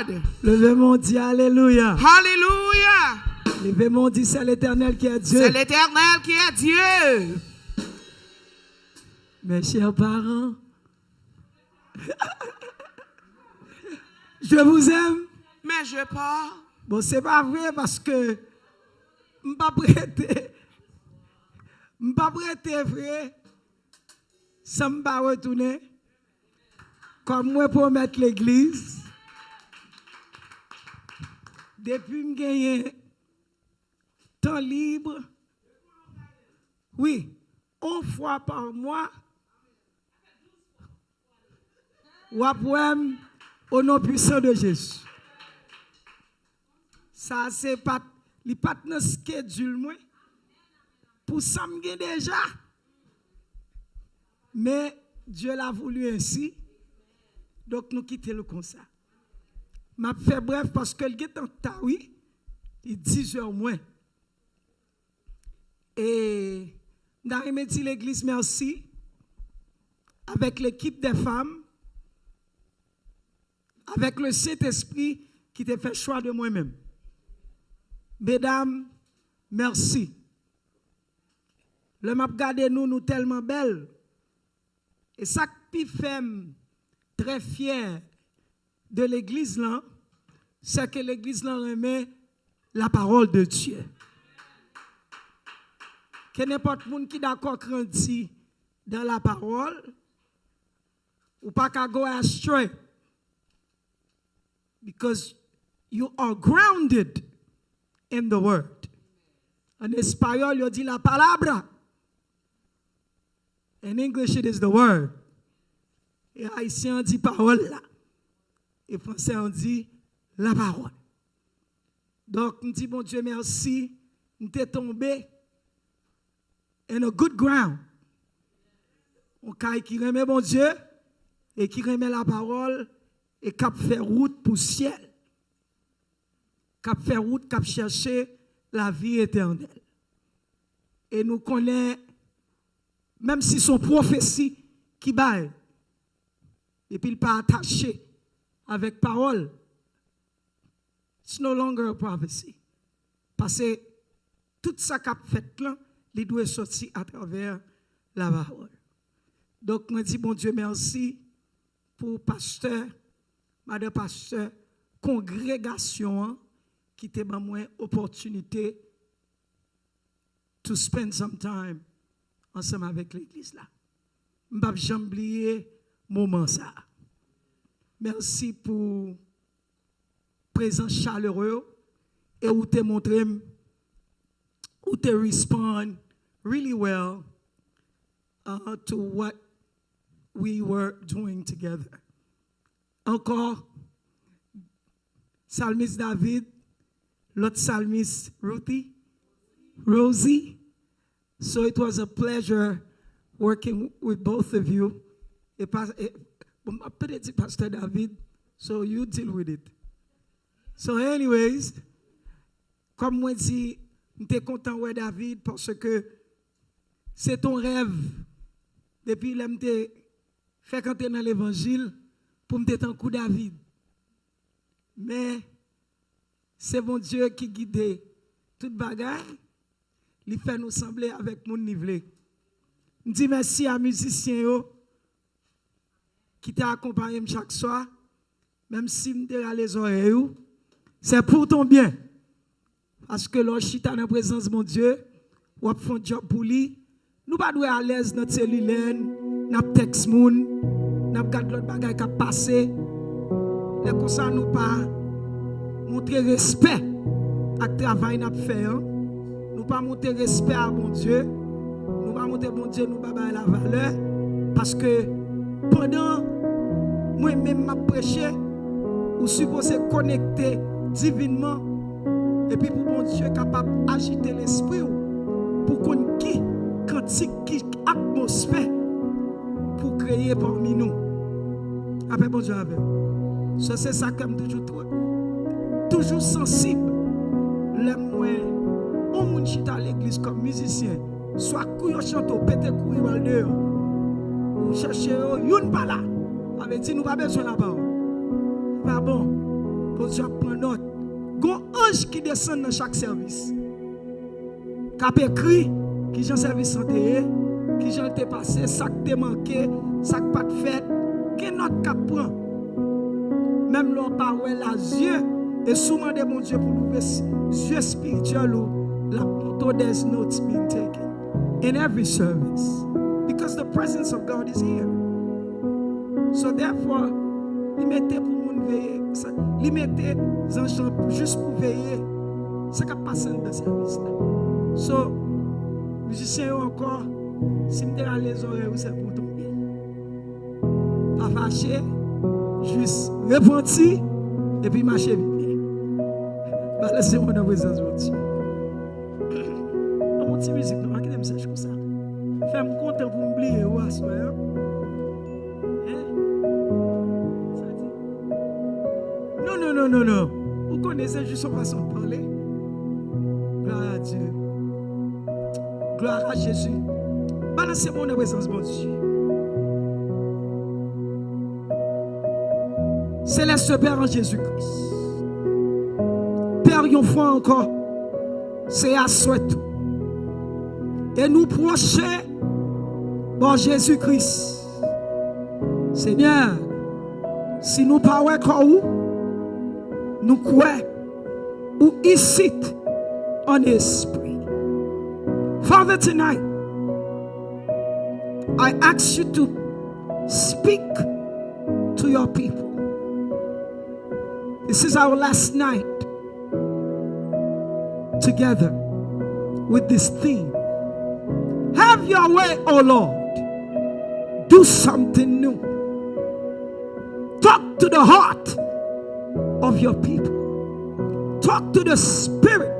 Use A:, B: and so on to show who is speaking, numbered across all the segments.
A: God.
B: Levez mon Dieu, alléluia.
A: Hallelujah.
B: Levez mon Dieu, c'est l'Éternel qui est Dieu.
A: C'est l'Éternel qui est Dieu.
B: Mes chers parents, je vous aime.
A: Mais je pars.
B: Bon, c'est pas vrai parce que je ne pas prêter vrai. Ça ne pas retourner. Comme moi pour mettre l'église. Depuis que j'ai gagné temps libre, oui, une fois par mois, ou après, au nom puissant de Jésus. Ça, c'est pas le partenaire schedule, moi. Pour ça, je déjà. Mais Dieu l'a voulu ainsi. Donc, nous quittons le concert. Je fais bref parce que le temps, oui, il 10 heures moins. Et dans l'église, merci, avec l'équipe des femmes, avec le Saint-Esprit qui t'a fait choix de moi-même. Mesdames, merci. Le m'a regardé nous tellement belles. Et ça qui fait très fier de l'église là, c'est que l'église là remet la parole de Dieu. Que n'importe qui qui d'accord grandi dans la parole, ou pas qu'à go astray. Because you are grounded in the word. En espagnol, il dit la palabra. In English, it is the word. Et haïtien, on dit parole là. Et français, on dit la parole. Donc, on dit, bon Dieu, merci. On t'est tombé in a good ground. On caille qui remet bon Dieu et qui remet la parole et qui fait route pour le ciel. Qui fait route, qui chercher la vie éternelle. Et nous connaissons, même si son prophétie qui baille, et puis il pas attaché avec parole, it's no longer a prophecy. Parce que tout ça qu'a fait là, il doit sortir à travers la parole. Donc, moi dis bon Dieu merci pour pasteur, madame pasteur, congrégation qui t'a donné moi opportunité to spend some time ensemble avec l'église là. Je ne vais jamais oublier moment ça. Merci pour présence chaleureux et où tu montré, où tu respond really well to what we were doing together. Encore, psalmiste David, l'autre psalmiste Rosie. So it was a pleasure working with both of you. Peut-être Pastor David, so you deal with it. So anyways, comme moi dit, j'étais content ouais David parce que c'est ton rêve depuis que je fait quand dans l'évangile pour me un coup David. Mais c'est bon Dieu qui guide toute bagaille. Il fait nous sembler avec mon nivelé. Je dis merci à musiciens qui t'a accompagné chaque soir, même si je me les oreilles. C'est pour ton bien. Parce que lorsque je suis dans la présence de mon Dieu, ou fait un job pour lui, nous ne sommes pas à l'aise dans notre cellulaire, nous texte moun, nous regardons l'autre bagaille qui a passé. Et comme ça, nous pas montrer respect à travail que nous faisons. Nous pas montrer respect à mon Dieu. Nous pas montrer mon Dieu, nous pas la valeur. Parce que pendant moi-même m'a prêché, ou supposé connecter divinement. Et puis pour mon Dieu capable d'agiter l'esprit pour qu'on qui quantique, qui atmosphère pour créer parmi nous. Après bon Dieu avec. Ça c'est ça que je toujours sensible. Les moi on moun chita à l'église comme musicien, soit couillon chanto, pété couillon mal dehors. Ou chercher yon pas là. Avait dit nous pas besoin là-bas. Pas bon. Bon Dieu prend note. Gon ange qui descend dans chaque service. Qui écrit qui j'en service santé, qui j'en t'ai passé, ça que t'es manqué, ça que pas de fait, qui note qu'a prend. Même l'on parle la yeux et souvent de mon Dieu pour nous yeux spirituels ou la photo there's notes being taken in every service because the presence of God is here. So therefore, il mettait pour nous veiller, il mettait juste pour veiller, c'est qu'à passer dans le service là. So, musiciens encore, si vous avez les oreilles, c'est pour tomber. Pas fâché, juste repenti et puis marcher vite. Laissez-moi dans la présence de Dieu. Mon petit musique, non, qui message comme ça. Fais-moi content pour m'oublier, ou à soi. Non. Vous connaissez juste son façon de parler. Gloire à Dieu. Gloire à Jésus. Balancez-moi dans la présence de Dieu. Céleste Père en Jésus-Christ. Père, une fois encore, c'est à souhait. Et nous procher par Jésus-Christ. Seigneur, si nous parlons comme nous croyons ou ici en esprit. Father, tonight, I ask you to speak to your people. This is our last night together with this theme. Have your way, oh Lord. Do something new. Talk to the heart of your people. Talk to the spirit.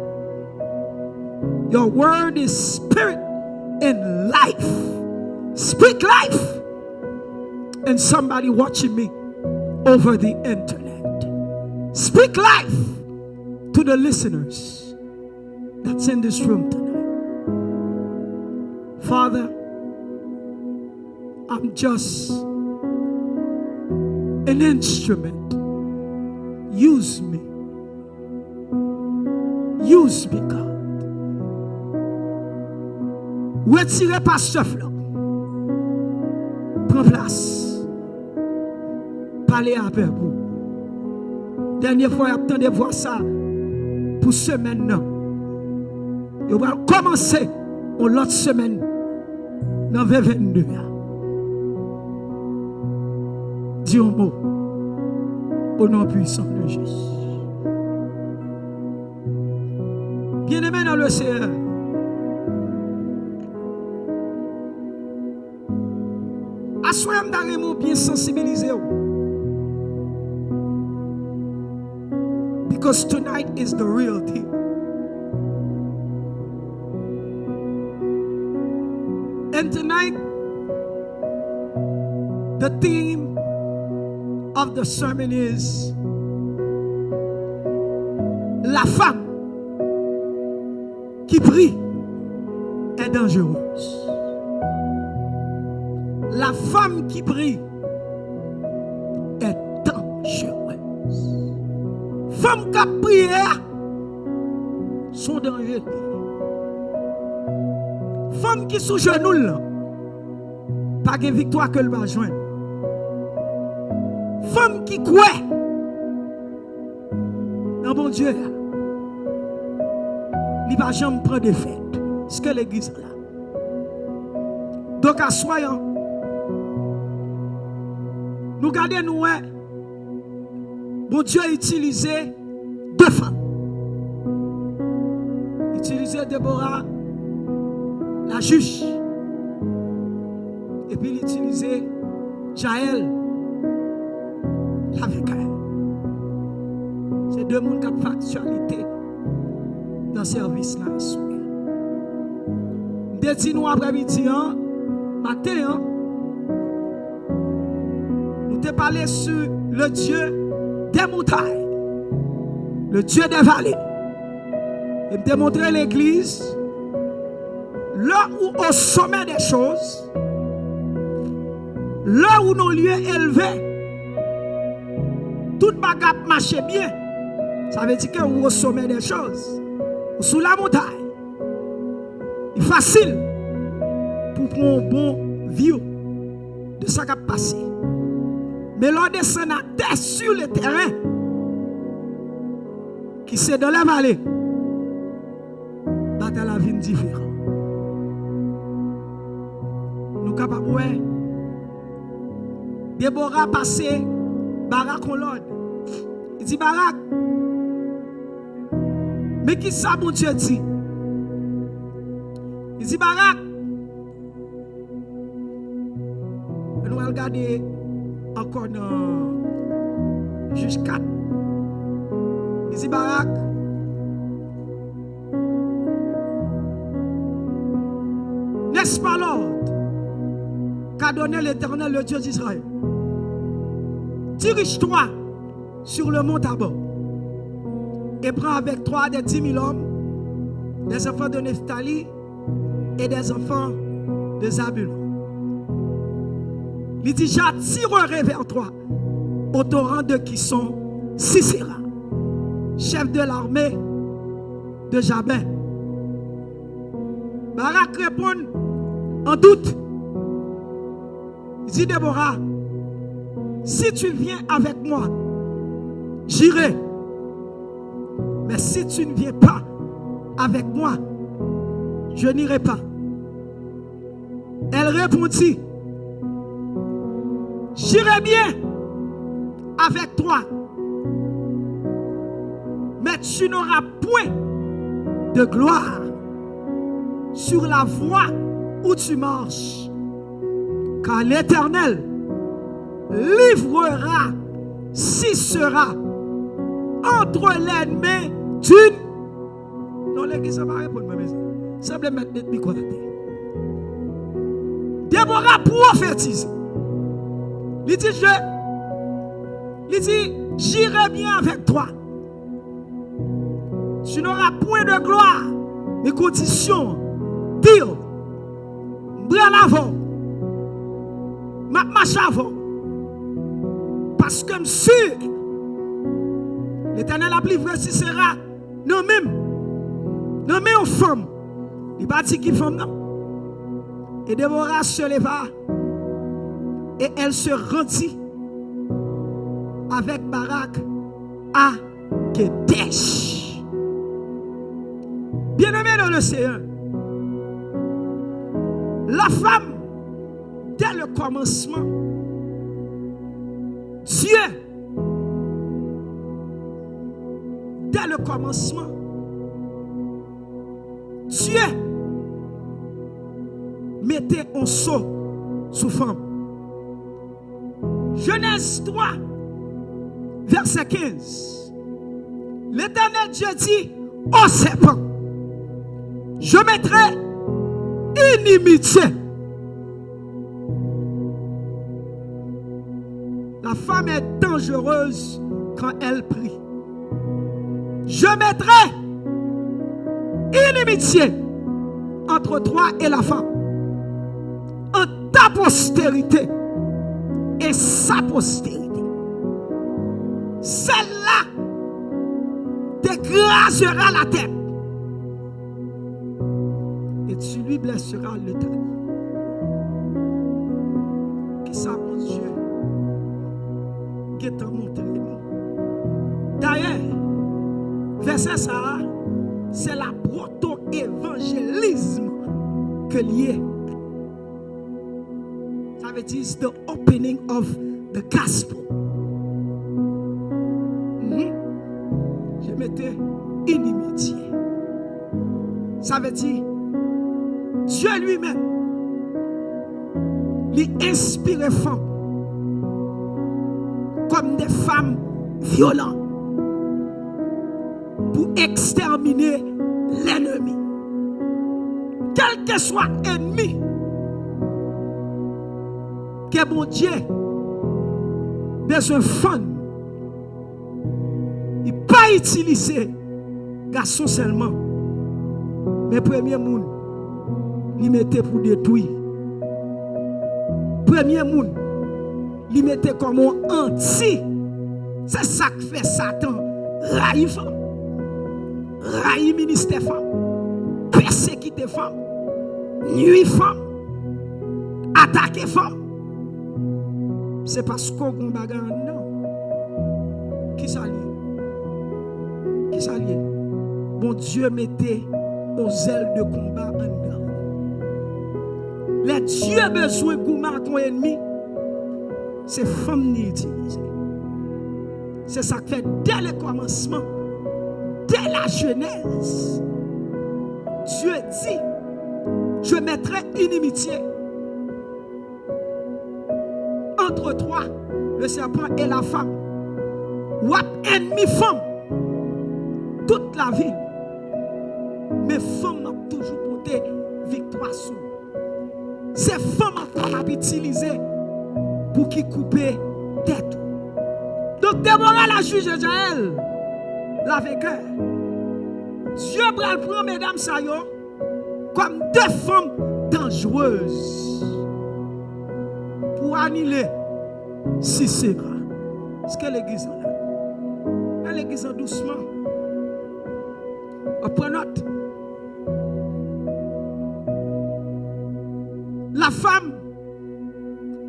B: Your word is spirit and life. Speak life. And somebody watching me over the internet. Speak life to the listeners that's in this room tonight. Father, I'm just an instrument. Use me. Use me, God. Retirez pas ce chef là. Prends place. Parlez avec vous. Dernière fois, j'attends de voir ça pour semaine. Et on va commencer l'autre semaine dans 2022. Dis un mot au nom puissant de Jésus. Bien-aimé dans le Seigneur, assoyez-moi dans les mots bien sensibilisés. Because tonight is the real deal. And tonight, the theme of the sermon is la femme qui prie est dangereuse. La femme qui prie est dangereuse. Femmes qui prient sont dangereuses. Femmes qui sont genoux, pas de victoire que le va joindre. Femmes qui croient dans mon Dieu, il ne va jamais prendre de fête. Ce que l'église là. Donc, à soyons, nous gardons nous, bon Dieu a utilisé deux femmes. Utilisé Déborah, la juge. Et puis il utilisé Jaël, l'avocat. C'est deux mondes qui ont factualité dans le service là. Nous disons après-midi, matin, nous te parlé sur le Dieu des montagnes, le Dieu des vallées. Et me montrer l'église là où au sommet des choses, là où nos lieux élevés, toute bagarre marchait bien, Ça veut dire que vous au sommet des choses, ou sous la montagne. Il est facile pour prendre un bon view de ce qui a passé. Mais l'on descend à terre sur le terrain, qui c'est dans la vallée, dans la vie différente. Nous sommes capables de voir Déborah passer Barak en l'ordre. Il dit Barak, mais qui ça mon Dieu dit? Il dit Barak, nous allons regarder encore dans Juge 4. Il dit Barak, n'est-ce pas l'ordre qu'a donné l'Éternel, le Dieu d'Israël? Dirige-toi sur le mont Tabor et prends avec toi des 10 000 hommes, des enfants de Nephtali et des enfants de Zabulon. Il dit, j'attirerai vers toi au torrent de qui sont Sisera, chef de l'armée de Jabin. Barak répond en doute. Il dit, Déborah, si tu viens avec moi, j'irai. Mais si tu ne viens pas avec moi, je n'irai pas. Elle répondit, j'irai bien avec toi, mais tu n'auras point de gloire sur la voie où tu marches, car l'Éternel livrera Sisera entre les mains d'une. Non, l'église va répondre, ma maison. Ça veut mettre notre micro à la terre. Déborah prophétise. Il dit, j'irai bien avec toi. Tu n'auras point de gloire, mais conditions. Dire, bras l'avant, ma marche avant. Parce que sûr, l'Éternel a livré Sisera, non même aux femmes. Il n'a pas dit qu'il femme, non. Et Déborah se leva et elle se rendit avec Barak à Kedesh. Bien-aimé dans le Seigneur, la femme, dès le commencement, Dieu, dès le commencement, Dieu mettait un sceau sous femme. Genèse 3, verset 15. L'Éternel Dieu dit au serpent, je mettrai inimitié. La femme est dangereuse quand elle prie. Je mettrai inimitié entre toi et la femme, entre ta postérité et sa postérité. Celle-là t'écrasera la tête et tu lui blesseras le tête. Qui ça, mon Dieu, qui t'a montré nous. D'ailleurs, verset ça, c'est la proto-évangélisme que lié. Ça veut dire the opening of the gospel. Je mettais inimitié. Ça veut dire Dieu lui-même lui inspire femmes comme des femmes violentes pour exterminer l'ennemi. Quel que soit l'ennemi que mon Dieu besoin de femmes, il ne pas utiliser garçon seulement, mais premier monde, il mettait pour détruire. Premier monde, il mettait comme un anti. C'est ça que fait Satan railler femme, railler ministère femme, persécuter femme, nuire femme, attaquer femme. C'est parce qu'on a un bagage non. Qui s'allie? Qui s'allie? Bon Dieu mettait aux ailes de combat en dedans. Les dieux besoin de combattre ton ennemi. C'est femme qui utilise. C'est ça que fait dès le commencement, dès la Genèse. Dieu dit, je mettrai inimitié entre toi, le serpent et la femme. What ennemi femme toute la vie. Mais femme a toujours porté victoire sur. Ces femmes qu'on a utilisé pour qui couper tête. Donc Déborah la juge Jaël, la vainqueur. Dieu va prendre mesdames Sayo comme deux femmes dangereuses pour annuler Sisera. Est-ce que l'église est là? L'église est doucement. On prend note. La femme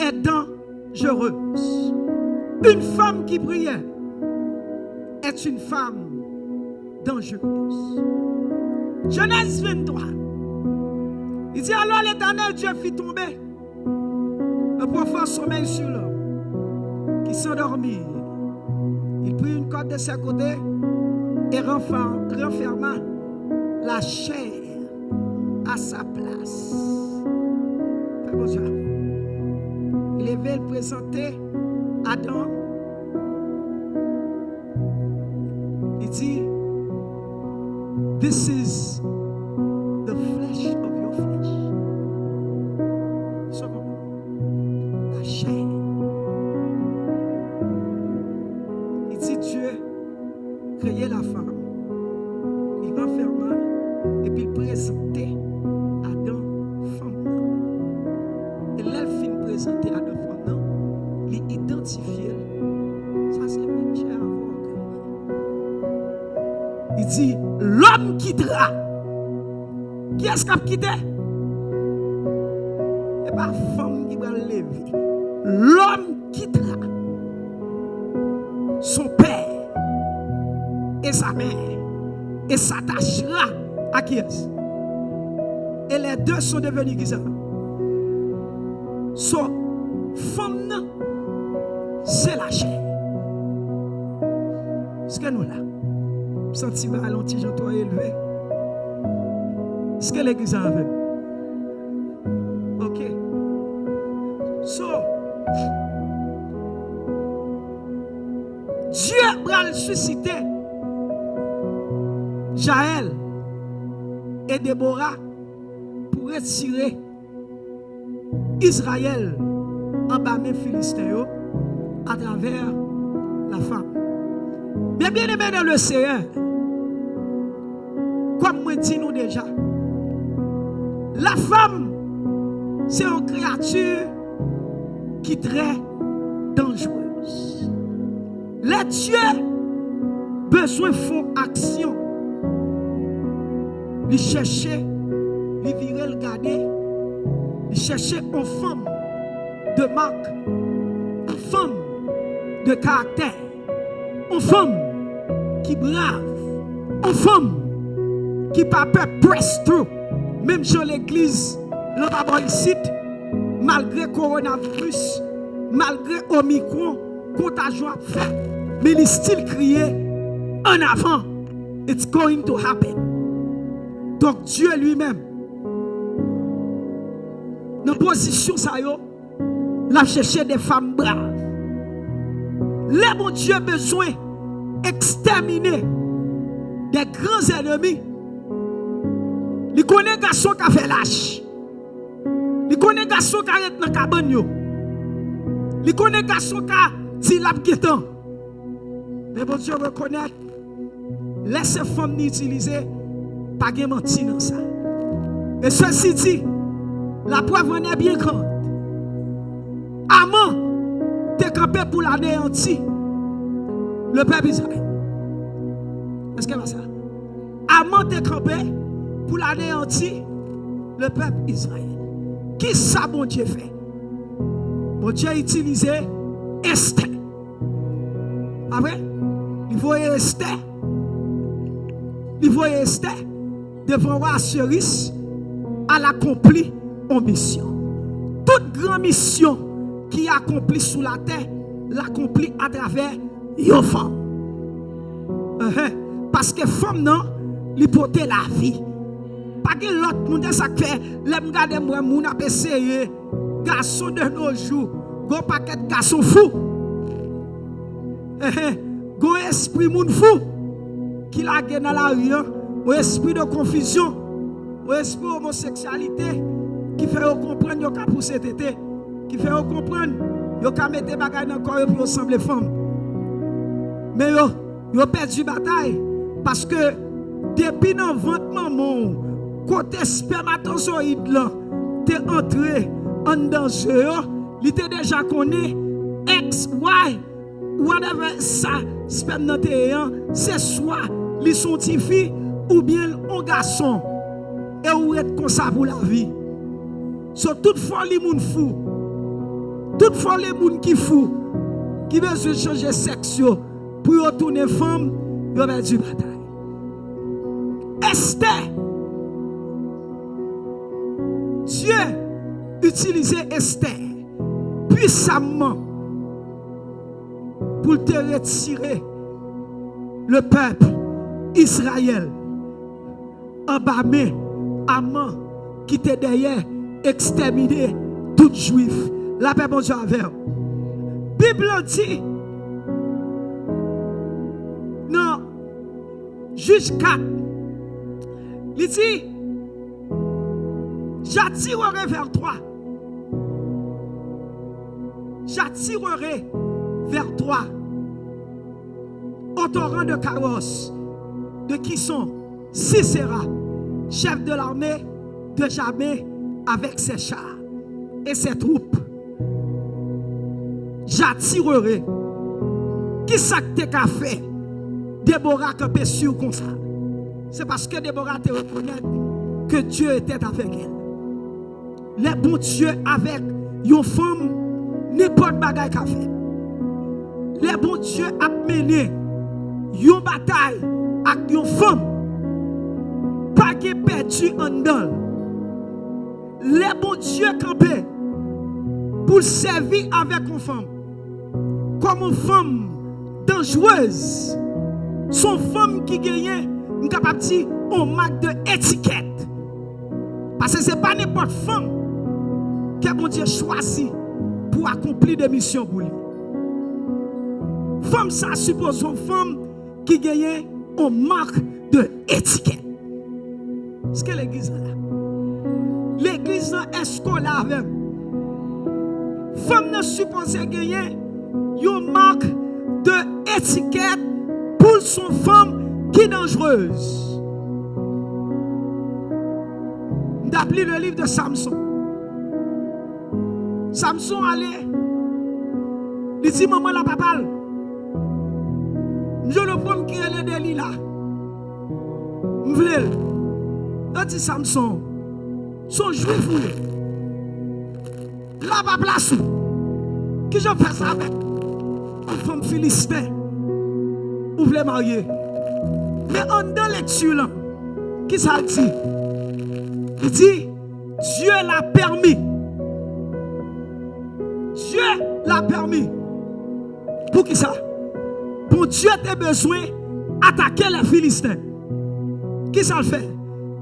B: est dangereuse. Une femme qui priait est une femme dangereuse. Genèse 23. Il dit alors l'Éternel Dieu fit tomber un profond sommeil sur l'homme qui s'endormit. Il prit une corde de ses côtés et renferma la chair à sa place. Il avait présenté Adam. Il dit, this is the flesh of your flesh. La chair. Il dit, Dieu créait la femme. Il renferma et puis il présentait Adam femme. Et là, il finit de présenter Adam femme. Il identifie. Ça, c'est même cher à voir. Il dit, l'homme quittera. Qui est-ce qui a quitté? Ce n'est pas la femme qui va lever. L'homme quittera son père et sa mère et s'attachera à qui est-ce? Et les deux sont devenus qui ça? Son femme, c'est la chair. Est-ce que nous là? Sentiment à l'anti j'entends élevé. Est-ce que l'église a avec? Ok. So, Dieu va susciter Jaël et Déborah pour retirer Israël en bas des Philistins à travers la femme. Bien aimé dans le Seigneur, comme moi dis nous déjà, la femme, c'est une créature qui est très dangereuse. Les dieux besoin font action. Ils chercher, ils virer le garder, ils chercher une femme de marque, une femme de caractère, une femme qui brave, une femme qui pas peur press through. Même dans l'église, là-bas ici, malgré coronavirus, malgré Omicron, contagion fait, mais il still crié en avant. It's going to happen. Donc Dieu lui-même, dans la position ça yo, l'a cherché des femmes braves. Les bon Dieu besoin exterminer des grands ennemis. Il connaît les garçons qui ont fait lâche. Il connaît les garçons qui ont dans la cabane. Il connaît les garçons qui ont dit la guetan. Mais bon Dieu reconnaît, laissez les femmes utiliser, pas de mentir dans ça. Et ceci dit, la preuve en est bien grande. Amon, t'es campé pour l'anéantir le peuple Israël. campé pour l'anéantir le peuple Israël. Qui ça, bon Dieu, fait? Bon Dieu utilisé Esther. Après, il voyait Esther. Il voyait Esther devant roi Assuérus à l'accompli en mission. Toute grande mission qui accomplit sous la terre, l'accomplit à travers une femme. Parce que femme non, il porte la vie. Pas que l'autre monde ça fait, les regarder moi moun a essayé garçon de nos jours, go paquet garçon fou. Go esprit moun fou qui la gagne dans la rue, un esprit de confusion, un esprit homosexualité qui fait comprendre yo ka pousser tété, qui fait comprendre yo ka mettre bagay dans corps pour ressembler femme. Mais yo perdu bataille parce que depuis dans ventre maman côté spermatozoïde là t'es entré en danger, il était déjà connu X Y whatever ça sperme dans tes c'est soit li sont ti fille ou bien un garçon et ou être comme ça pour la vie. So toutefois les moun fou, toutefois les moun qui fou qui veut changer sexe pour retourner femme, yo perdu bataille. Esther, Dieu utilisait Esther puissamment pour te retirer le peuple Israël en bas amant qui était derrière exterminer tout juif. La paix bon Dieu avec. Bible dit non Juge 4 il dit j'attirerai vers toi. J'attirerai vers toi au torrent de carrosse de qui sont Sisera, chef de l'armée de Jabé avec ses chars et ses troupes. J'attirerai. Qui ça que t'es fait? Déborah campé sur comme ça. C'est parce que Déborah te reconnaît que Dieu était avec elle. Les bons Dieu avec une femme, n'importe bagaille qu'a fait. Les bons Dieu a mené une bataille avec une femme, pas qui perdu en dedans. Les bons Dieu campé pour servir avec une femme, comme une femme dangereuse, son femme qui gagne, nous capable de dire on marque de étiquette. Parce que ce n'est pas n'importe femme que bon Dieu choisit pour accomplir des missions pour lui. Femme, ça suppose une femme qui gagne on marque de étiquette. Ce que l'église là. L'église est scolaire avec. Femme ne suppose gagner une marque de étiquette pour son femme qui est dangereuse. D'après le livre de Samson. Samson allait. Il dit maman la papa. Je le prends qui est le délit là. M'vle. Il dit Samson. Son juif là bas place qui je fais ça avec une femme philistin ou voulez marier mais en dans lecture là qui ça dit il dit Dieu l'a permis pour qui ça pour Dieu a besoin d'attaquer les Philistins qui ça le fait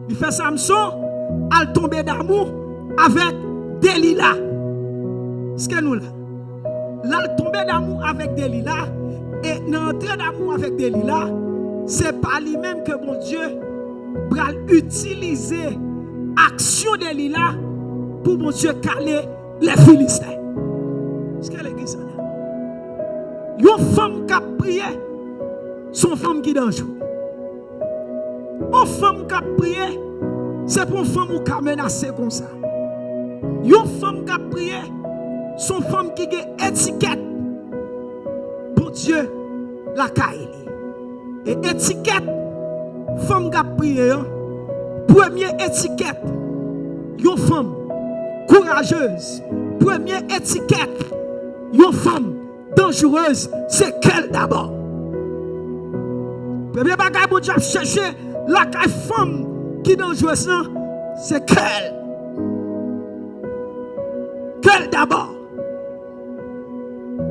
B: il fait Samson al tomber d'amour avec Delilah. Ce que nous là. Là, tomber d'amour avec Delilah et l'entrée d'amour avec Delilah, c'est pas lui-même que mon Dieu va utiliser action de Delilah pour mon Dieu caler les Philistins. Ce que l'église là. Une femme qui a prié, son femme qui dangereux. Une femme qui a prié, c'est pour une femme qui a menacé comme ça. Une femme qui a prié, son femme qui a étiquette pour Dieu la caille. Et étiquette femme qui a prié, première étiquette, une femme courageuse, première étiquette, une femme dangereuse, c'est qu'elle d'abord. Premier bagage pour chercher la femme qui est dangereuse, c'est qu'elle. Qu'elle d'abord.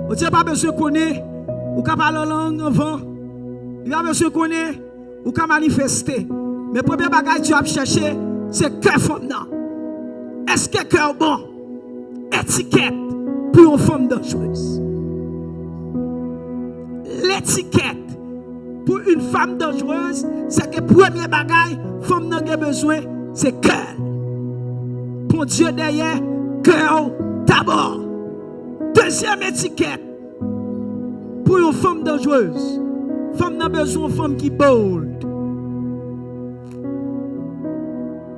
B: Vous n'avez pas besoin de connaître, ou qu'à parler en langue avant, il a besoin de connaître, ou qu'à manifester. Mais le premier bagage que tu as cherché, c'est que femme là. Est-ce que cœur bon? Étiquette pour une femme dangereuse. L'étiquette pour une femme dangereuse, c'est que le premier bagage, femme n'a pas besoin, c'est cœur. Pour Dieu derrière, cœur d'abord. Deuxième étiquette pour une femme dangereuse. Femme n'a besoin d'une femme qui bold.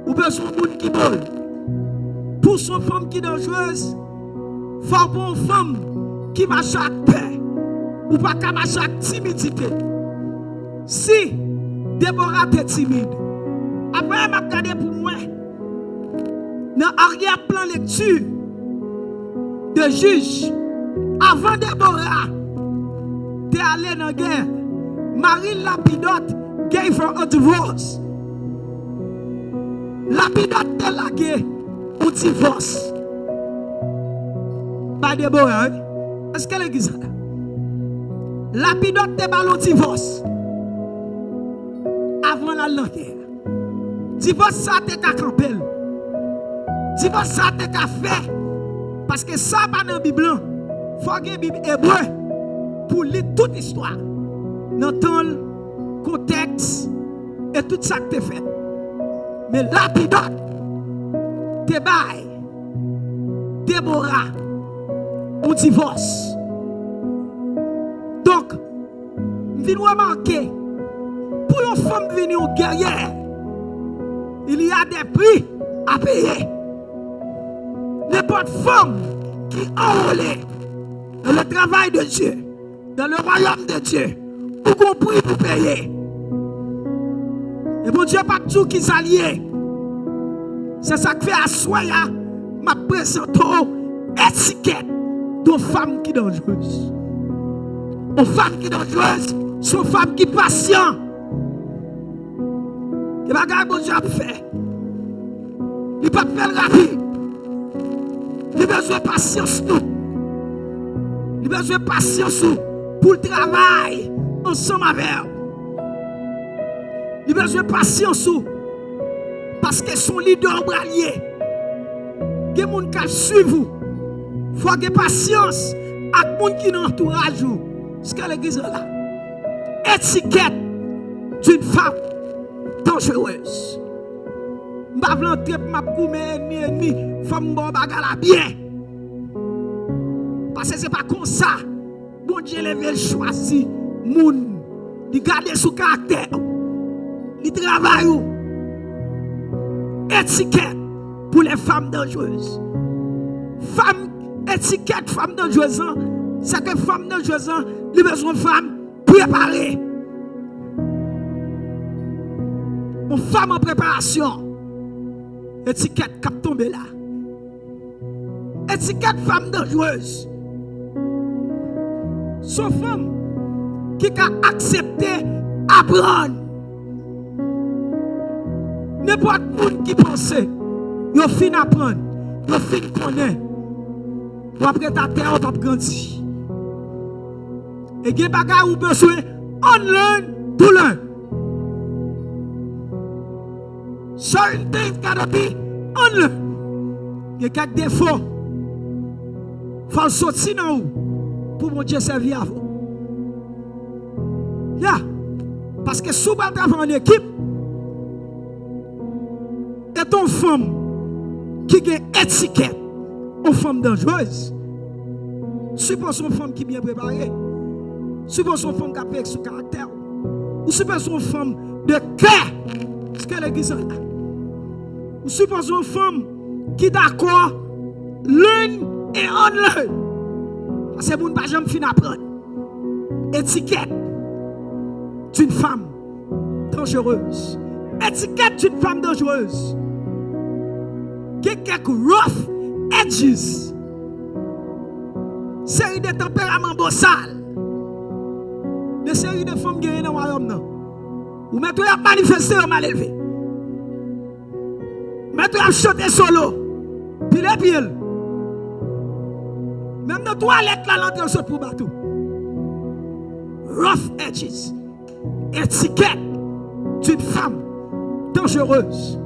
B: Ou besoin d'une femme qui bold. Pour son femme qui est dangereuse, il faut pour une femme qui marche avec paix. Ou pas qu'à marcher avec timidité. Si Déborah est timide, après elle m'a regardé pour moi, dans l'arrière-plan lecture de juge, avant Déborah t'es allé dans la guerre, Marie Lapidote gave her a divorce. Lapidote t'a lagué un divorce. Pas Déborah, est-ce qu'elle est qui ça? Lapidote t'a balé un divorce. Avant la guerre. Divorce ça t'es qu'à camper. Divorce ça t'es qu'à faire. Parce que ça pas dans la Bible. Il faut que la Bible hébreu pour lire toute l'histoire. Dans le contexte et tout ça que tu fait. Mais Lapidote, t'es bail, Déborah, on divorce. Donc, je viens remarquer, pour une femme venir au guerrière, il y a des prix à payer. N'importe femme qui enrôlée dans le travail de Dieu, dans le royaume de Dieu, ou qu'on prie pour payer. Et mon Dieu, pas tout qui s'allie. C'est ça que fait à soi, ma présente étiquette d'une femme qui est dangereuse. Une femme qui est dangereuse, c'est une femme qui est patiente. Et regarde mon Dieu a fait. Il ne peut pas faire rapide. Il a besoin de patience nous. Il a besoin de patience pour le travail ensemble avec elle. Il a besoin de patience parce que son leader bralier. Il y a des gens qui suivent vous. Il faut avoir patience avec les gens qui l'entourage. Ce que l'église là. Étiquette d'une femme dangereuse. Je ne vais pas entrer pour m'apprendre femme bon bagala bien. Parce que ce n'est pas comme ça. Bon Dieu levé choisi moun. Il garde son caractère. Il travaille. Étiquette pour les femmes dangereuses. Étiquette femme dangereuse, c'est que femme dangereuse, il a besoin de femmes préparées. Une femme en préparation. Étiquette qui tombe là. Étiquette femme dangereuse. Son femme qui a accepté apprendre. N'importe qui qui pense, il fin apprendre, il fin connaître. Ou après ta terre, on va grandir. Et il y a des bagages où besoin on learn to learn. Certain things gotta be unlearned. Il y a quelques défauts. Il faut sortir dans vous pour mon Dieu servir à vous. Yeah. Parce que si vous travaillez en équipe, et ton femme qui a une étiquette, une femme dangereuse, suppose une femme qui est bien préparée, suppose une femme qui a fait son caractère, ou suppose une femme de cœur, ce qu'elle est là. Ou suppose une femme qui est d'accord, learn et unlearn. Parce que vous ne pouvez pas jamais apprendre. Étiquette d'une femme dangereuse. dangereuse. Étiquette d'une femme dangereuse. Qui a quelques rough edges. Série de tempéraments bossal. De série de femmes qui sont dans le royaume. Ou maintenant, il a manifesté au mal élevé. Maintenant, il a chanté solo. Puis les pieds. Même dans la toilette, là, l'entrée saute pour bateau. Rough edges. Étiquette d'une femme dangereuse.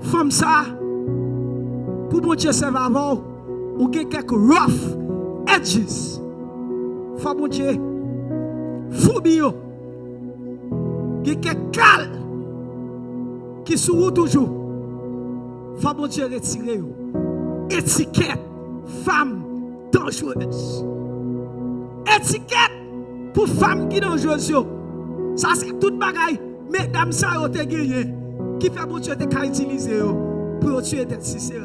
B: Femme ça, pour mon Dieu, ça va avoir, ou quelques rough edges. Femme mon Dieu, foubio. Quelques cal qui sont toujours. Femme mon Dieu, retirez. Étiquette, femme dangereuse. Étiquette pour femme qui est dangereuse. Ça, c'est toute bagaille. Mesdames, ça, vous avez gagné. Qui fait mon Dieu de utiliser pour tuer des Sisera.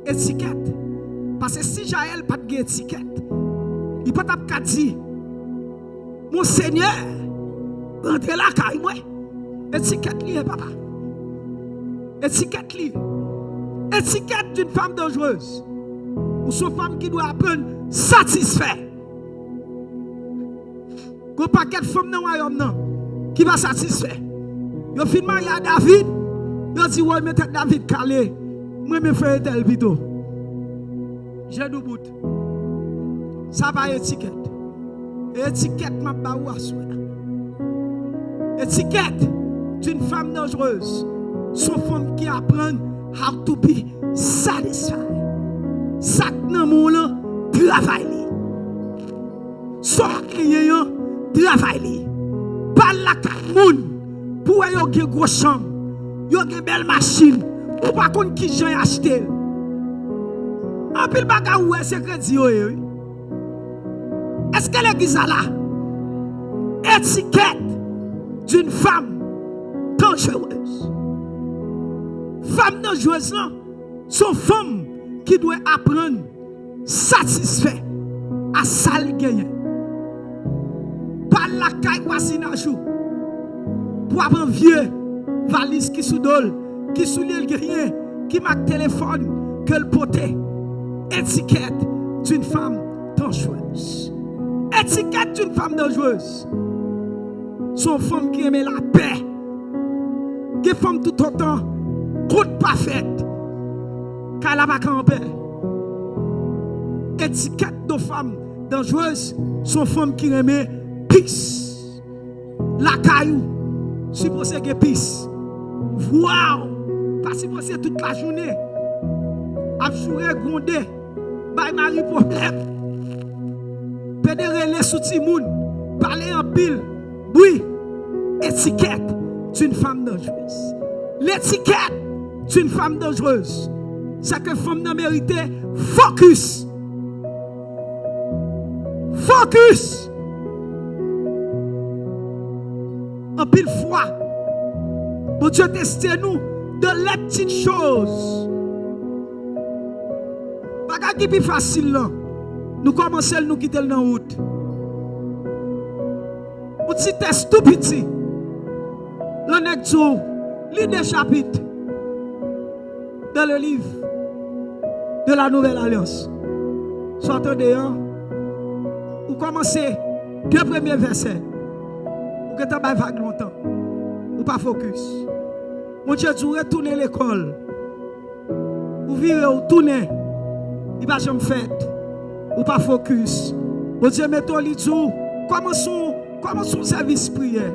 B: Étiquette. Parce que si Jaël n'a pas de étiquette, il peut pas dire, mon Seigneur, rentrez là, car moi. Étiquette liée, papa. Étiquette liée. Étiquette d'une femme dangereuse. Ou une femme qui doit apprendre satisfaire. Il n'y a pas de femme dans le royaume qui va satisfaire. Yo fin marié à David, yo dit ouais mettez David calé. Moi me faire tel plutôt. J'ai du bout. Ça pas étiquette. Étiquette m'a ba ou aswa. Étiquette d'une femme dangereuse. Son femme qui apprend how to be satisfied. Ça nan mon là travail. Son client travail. Pas la moun. Pour yon gen gros chambre, yon gen belle machine, ou pas contre qui j'ai acheté. En pile baga ou c'est crédit yo. Est-ce que l'église a là étiquette d'une femme dangereuse? Femme dangereuse là, son femme qui doit apprendre satisfait à sale gagner. Pas la caille voisine jour. Pour avoir un vieux valise qui sous dol, qui sous l'île rien, qui m'a téléphone, que le poté. Étiquette d'une femme dangereuse. Étiquette d'une femme dangereuse. Son femme qui aimait la paix. Qui femme tout autant, route parfaite. Car elle va camper. Étiquette de femme dangereuse. Son femme qui aimait peace. La caillou. Supposé que peace. Wow! Pas supposé toute la journée. Abjouer, gronder. Bay mari problème. Pédérer les sous moun. Parler en pile. Oui. Étiquette d'une femme dangereuse. L'étiquette d'une femme dangereuse. C'est que femme n'a mérité focus. Focus. En pile fois, bon Dieu teste nous de les petites choses. Pas qui plus facile là. Nous commençons à nous quitter dans la route. Un petit test tout petit. L'on est tout, lit des chapitres dans le livre de la Nouvelle Alliance. Sortez dehors. Vous commencez deux premiers versets. Vous êtes en vague longtemps. Vous pas focus. Mon Dieu, vous retournez l'école. Vous virez, vous tournez. Il va jamais faire. Vous pas focus. Mon Dieu, mettons les jours. Commençons service prière.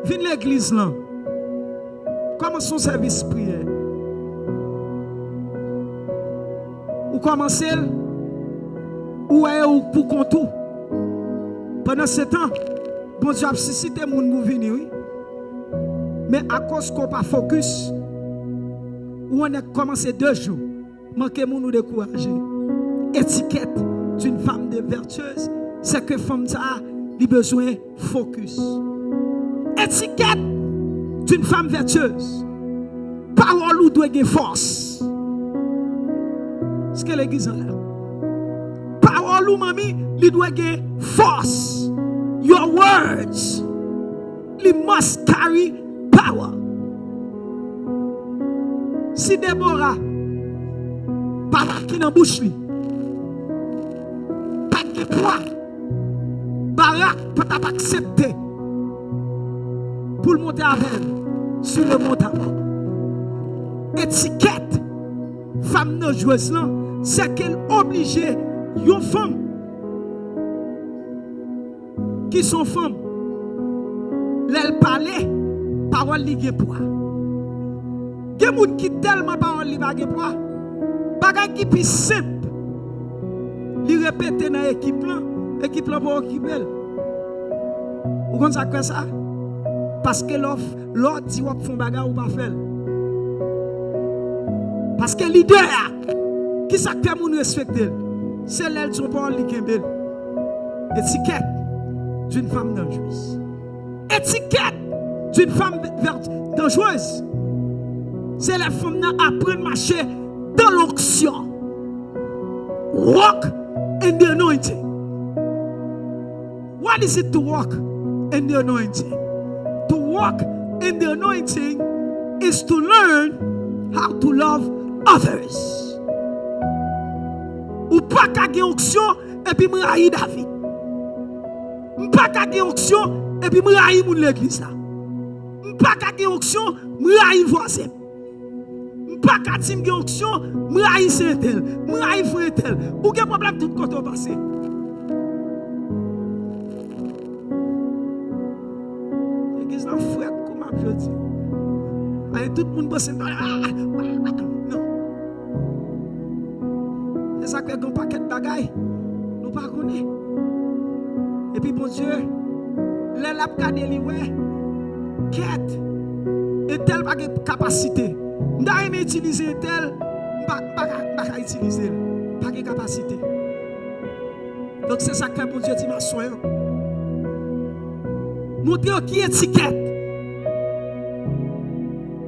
B: Viens l'église là. Commençons service prière. Vous commencez. Ou est pour contour. Pendant ce temps, bon Dieu a suscité mon pour venir, oui. Mais à cause qu'on pas focus, où on a commencé 2 jours, manquer mon nous décourager. Étiquette d'une femme de vertueuse, c'est que femme ça a besoin de focus. Étiquette d'une femme vertueuse, parole ou doit avoir force. Ce que l'église a là. Parole ou mamie, il doit avoir force. Your words, must carry power. Si Déborah, pas qui dans bouche li, pas de poids, Barak peut pas accepter pour le monter avec elle sur le mont Tabor. Étiquette femme non joueuse là, c'est qu'elle obligée une femme qui sont femmes, l'elle parlait, parole li gen poids. Gen moun qui tellement parole li ba gen poids. Bagay qui plus simple. Li répéter dans équipe là pour occuper. Vous comprenez ça? Parce que l'autre dit ou font bagay ou pas faire. Parce que leader qui ça fait moun respecter, c'est l'elle son parole li kembel. Étiquette d'une femme dangereuse. Étiquette d'une femme dangereuse. C'est la femme qui apprend à marcher dans l'onction. Walk in the anointing. What is it to walk in the anointing? To walk in the anointing is to learn how to love others. Ou pas qu'à une onction et puis m'raï David. Pas qu'à une onction et puis m'raï moun l'église là. Pas qu'à une onction m'raï voisin. Pas qu'à une onction m'raï saint-tel, m'raï frère-tel. Ou quel problème tout côté passé. L'église là frère comme je dis. Allez tout le monde pense non. C'est ça que un paquet de bagailles nous pas connaît. Et puis bon Dieu, les l'a regardé li ouais. Quête et tel pas capacité. N'a aimé utiliser tel pas utiliser pas de capacité. Donc c'est ça que bon Dieu dit ma soeur. Montrez qui étiquette.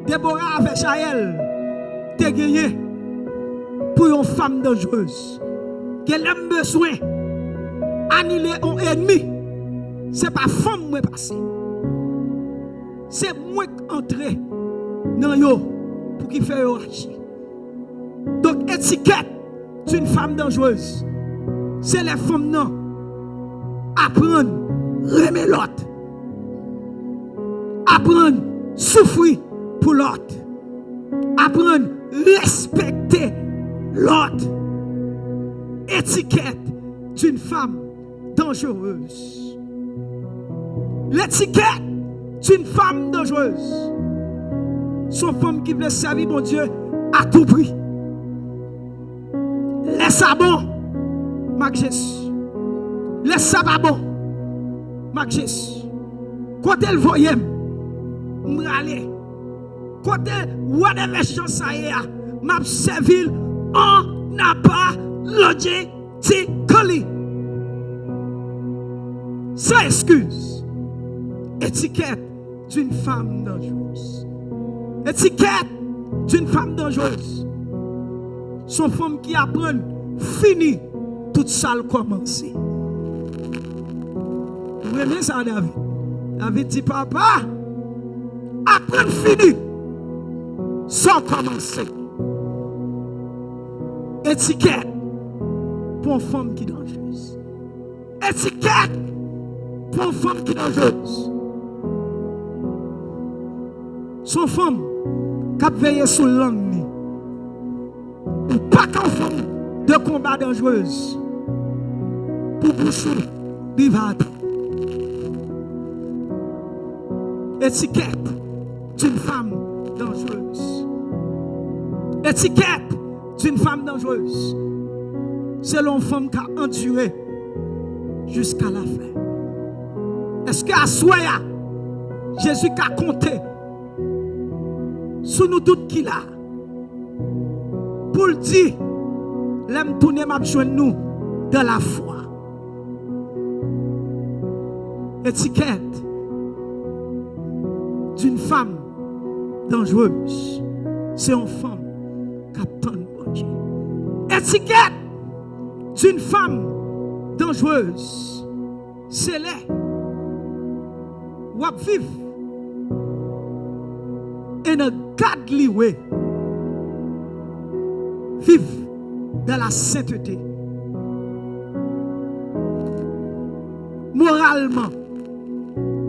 B: Déborah avec Jaël t'es gagné pour une femme dangereuse. Qu'elle a besoin annuler un ennemi. C'est pas femme moi passer. C'est moi entrer dans yo pour qu'il fait agir. Donc étiquette d'une femme dangereuse. C'est les femmes non apprendre remettre l'autre. Apprendre souffrir pour l'autre. Apprendre respecter l'autre. Étiquette d'une femme dangereuse. L'étiquette d'une femme dangereuse. Son femme qui veut servir mon Dieu à tout prix. Laisse ça bon, Mac Jésus. Laisse ça pas bon, Mac Jésus. Quand elle voyait, m'ralé. Quand elle, whatever chance ça y est, m'a servi en n'a pas logé, ti colis. Sans excuse. Étiquette d'une femme dangereuse. Étiquette d'une femme dangereuse. Son femme qui apprend fini tout ça le commencer. Vous aimez ça David? David dit papa, apprendre fini sans commencer. Étiquette pour une femme qui est dangereuse. Étiquette pour une femme qui est dangereuse. Son femme qui a veillé sur langue. Ou pas qu'une femme de combat dangereuse. Pour boucher, vivre. Étiquette d'une femme dangereuse. Étiquette d'une femme dangereuse. C'est l'homme femme qui a enduré jusqu'à la fin. Est-ce qu'à Soya, Jésus qui a compté sur nous toutes qui là pour le dire, l'aime tourner m'a besoin nous dans la foi. Étiquette d'une femme dangereuse, c'est une femme qui attend bon Dieu. Étiquette d'une femme dangereuse, c'est là où vivre in a godly way. Vive dans la sainteté. Moralement,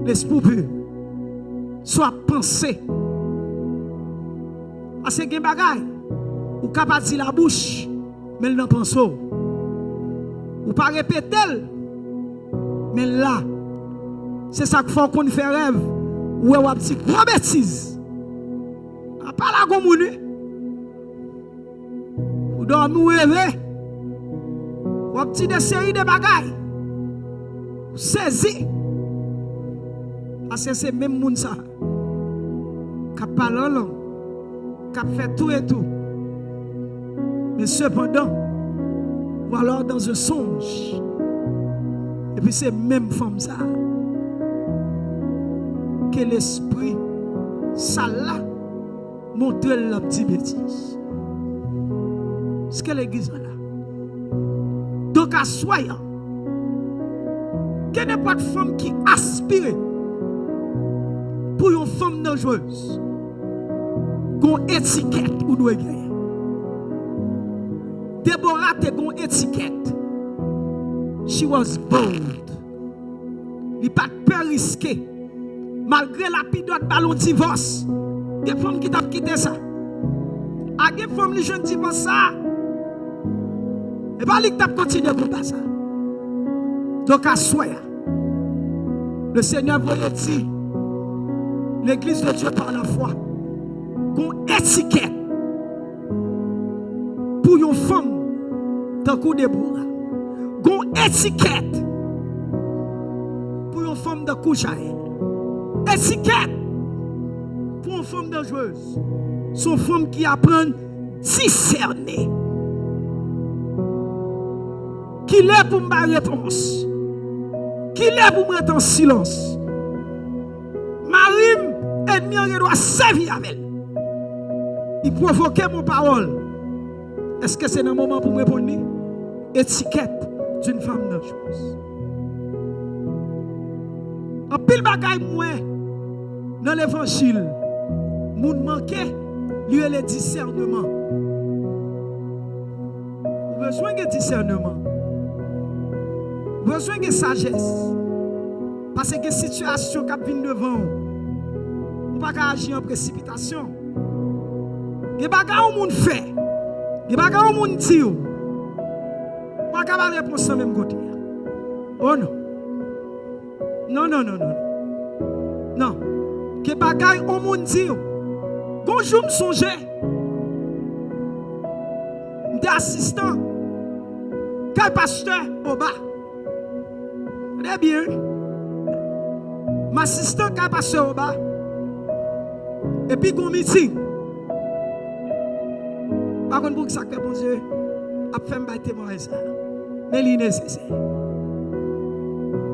B: l'esprit pur soit pensé. Parce que gen bagay, ou capable de la bouche, mais il n'en pense pas. Ou pas répéter, mais là, c'est ça qu'il faut qu'on fait rêve. Ou on dit gros bêtise. Pas la gomouni. Ou dormir ou rêver. Ou petit des séries de bagailles. Saisi. Parce que c'est même moun ça. Qui parle en langue. Qui fait tout et tout. Mais cependant, ou alors dans un songe. Et puis c'est même femme ça. Que l'esprit, ça là, montre la petite bêtise. Ce que l'église là. Donc à soyant, qu'il n'y ait pas de femme qui aspire pour une femme dangereuse, qu'on étiquette ou doit gagner. Déborah te gon étiquette. She was bold. Il pas de peur risqué. Malgré la pidote ballon divorce. Il y a des femmes qui t'a quitté ça. Il y a des femmes qui jeune divorce ça. Et pas lui qui t'a continué comme ça. Donc à soi, le Seigneur voyait dire l'église de Dieu par la foi qu'on étiquette pour une femme dans le coup de bourra. Qu'on étiquette pour une femme de coup Jaël. Étiquette pour une femme dangereuse. Son femme qui apprend discerner. Qui est pour ma réponse. Qui est pour me mettre en silence. Marie, ennemi, doit servir avec elle. Il provoque mon parole. Est-ce que c'est un moment pour me répondre? Étiquette d'une femme dangereuse. En pile bagaille moins dans l'évangile, moun manquait lui le discernement. Besoin de discernement. Besoin de sagesse. Parce que situation qui vient devant vous, pas agir en précipitation. Les bagages où moun fait, les bagages où moun dit, pas capable de répondre sans même côté. Oh non. Non, non, non, non. Non. Que bagaille où moun dit, bonjour me songe. Des assistants, quel pasteur au bas. Très bien. M'assistant quel pasteur au bas. Et puis gon meeting. Par contre, pour que ça fait bon Dieu, a fait un témoin ça. Mais il est nécessaire.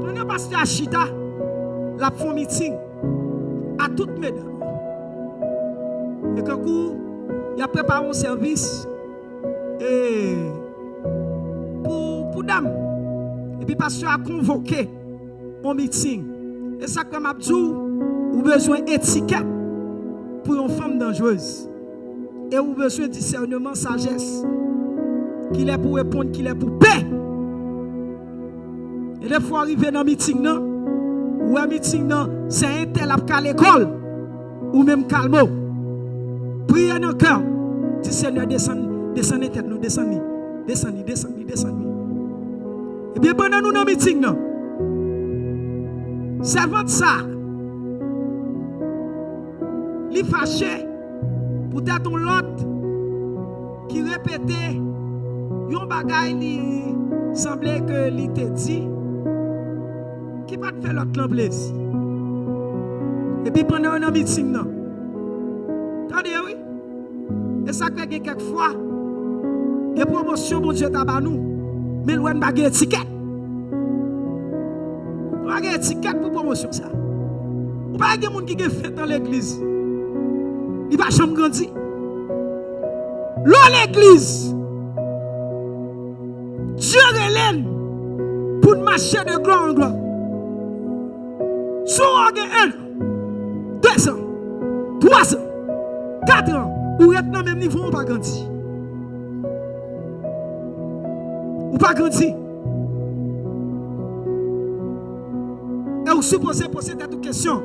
B: Pendant pasteur Achita, la fait un meeting à toutes mesdames. Et quand il a préparé un service et pour dames. Et puis pasteur a convoqué un meeting. Et ça comme Abdou, ou besoin d'étiquette pour une femme dangereuse. Et ou besoin de discernement, sagesse. Qu'il est pour répondre, qu'il est pour paix. Et des fois arriver dans le meeting, non? Ou un meeting, non? C'est un tel à l'école. Ou même calmo. Priez dans le cœur. Dis Seigneur, descendez tête, nous descendez. Descendez. Et bien pendant nous dans le meeting, non? Servante ça. Li fâché. Peut-être on l'autre qui répétait. Yon bagay li semblait que li te dit. Qui va te faire l'autre l'emblesse. Et puis pendant un meeting, non? Attendez, oui? Et ça fait que quelquefois, des promotions, bon Dieu, tabac nous. Mais loin de baguette étiquette. Baguette étiquette pour promotion, ça. Ou pas des gens qui ont fait dans l'église. Il va jamais grandir. L'eau l'église. Dieu relève pour marcher de gloire en gloire. Soit on a 1, 2 ans, 3 ans, 4 ans, ou êtes dans le même niveau, ou pas grandi. Ou pas grandi. Et vous supposez poser cette question.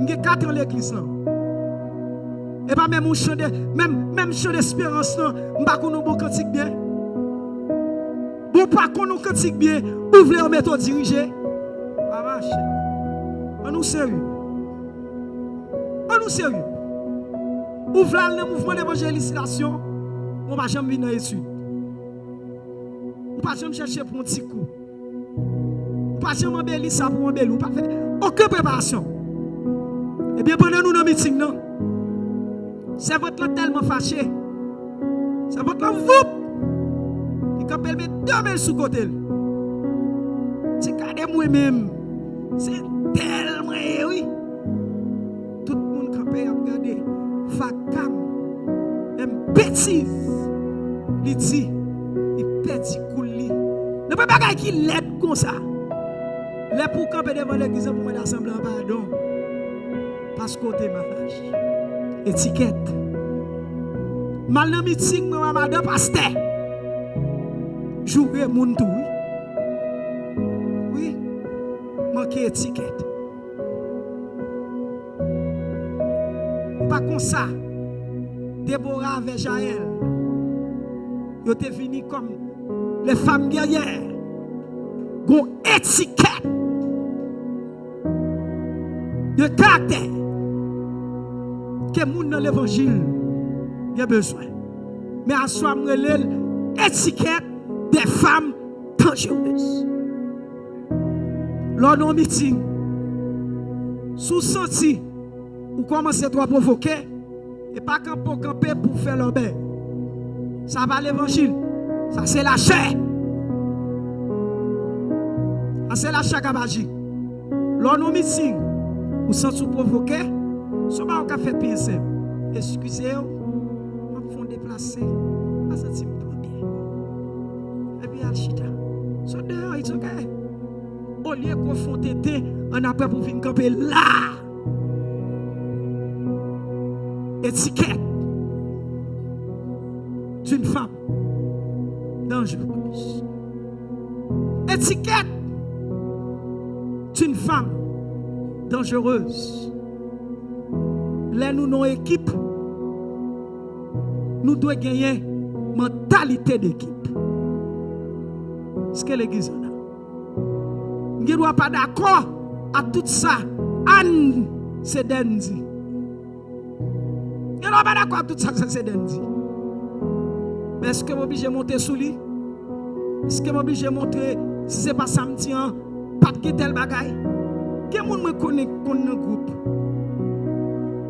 B: J'ai 4 ans l'église là. Et pas même un chant de même chant d'espérance là, m'pa connait bon cantique bien. Bon pas connait cantique bien, ou vle mettre diriger. Pas marcher. On nous sérieux. On nous sérieux. Ou vle le mouvement d'évangélisation, on va jamais venir dans l'étude. On pas jamais chercher pour un petit coup. On pas jamais embellir ça pour embellir, on pas faire aucune préparation. Et bien pendant nous dans meeting non. C'est votre là tellement fâché. C'est votre là vous. Il capelle mettre 2 mains sous côté. C'est regardez moi-même. C'est tellement oui. Tout le monde capé à regarder. Fakam. Même bêtise. Il dit, il petit couli. Ne peut pas qu'il l'aide comme ça. Les pour camper devant l'église pour me rassembler en pardon. Parce qu'on démarrage. Étiquette. Mal dans meeting, moi, madame pasteur. Jouer mon tout. Oui. Manquer étiquette. Pas comme ça. Déborah avec Jaël. Ils étaient venus comme les femmes guerrières. Gon étiquette. De caractère. Que moun dans l'évangile y a besoin. Mais à soi étiquette des femmes dangereuses. Lors d'un meeting, sous senti, ou commencez à provoquer, et pas pour camper pour faire l'obé. Ça va l'évangile. Ça c'est la chair. Ça c'est la chair qui va agir. Lors d'un meeting, ou sans tout provoquer, ce n'est pas fait piécer. Excusez-moi, je vais déplacer. Je vais sentir bien. Et puis, Alchita. So dehors, it's okay. Au lieu qu'on fonte, on a peur pour venir camper là. Étiquette d'une femme dangereuse. Étiquette d'une femme dangereuse. Là, nous, nos équipes, nous devons gagner mentalité d'équipe. Ce que l'église a. Nous ne sommes pas d'accord à tout ça. Anne, c'est Dendi. Nous ne sommes pas d'accord à tout ça, c'est Dendi. Mais est-ce que je suis obligé de monter sous lui? Est-ce que je suis obligé de montrer si ce n'est pas samedi, pas de tel bagaille? Quel monde me connaît dans le groupe?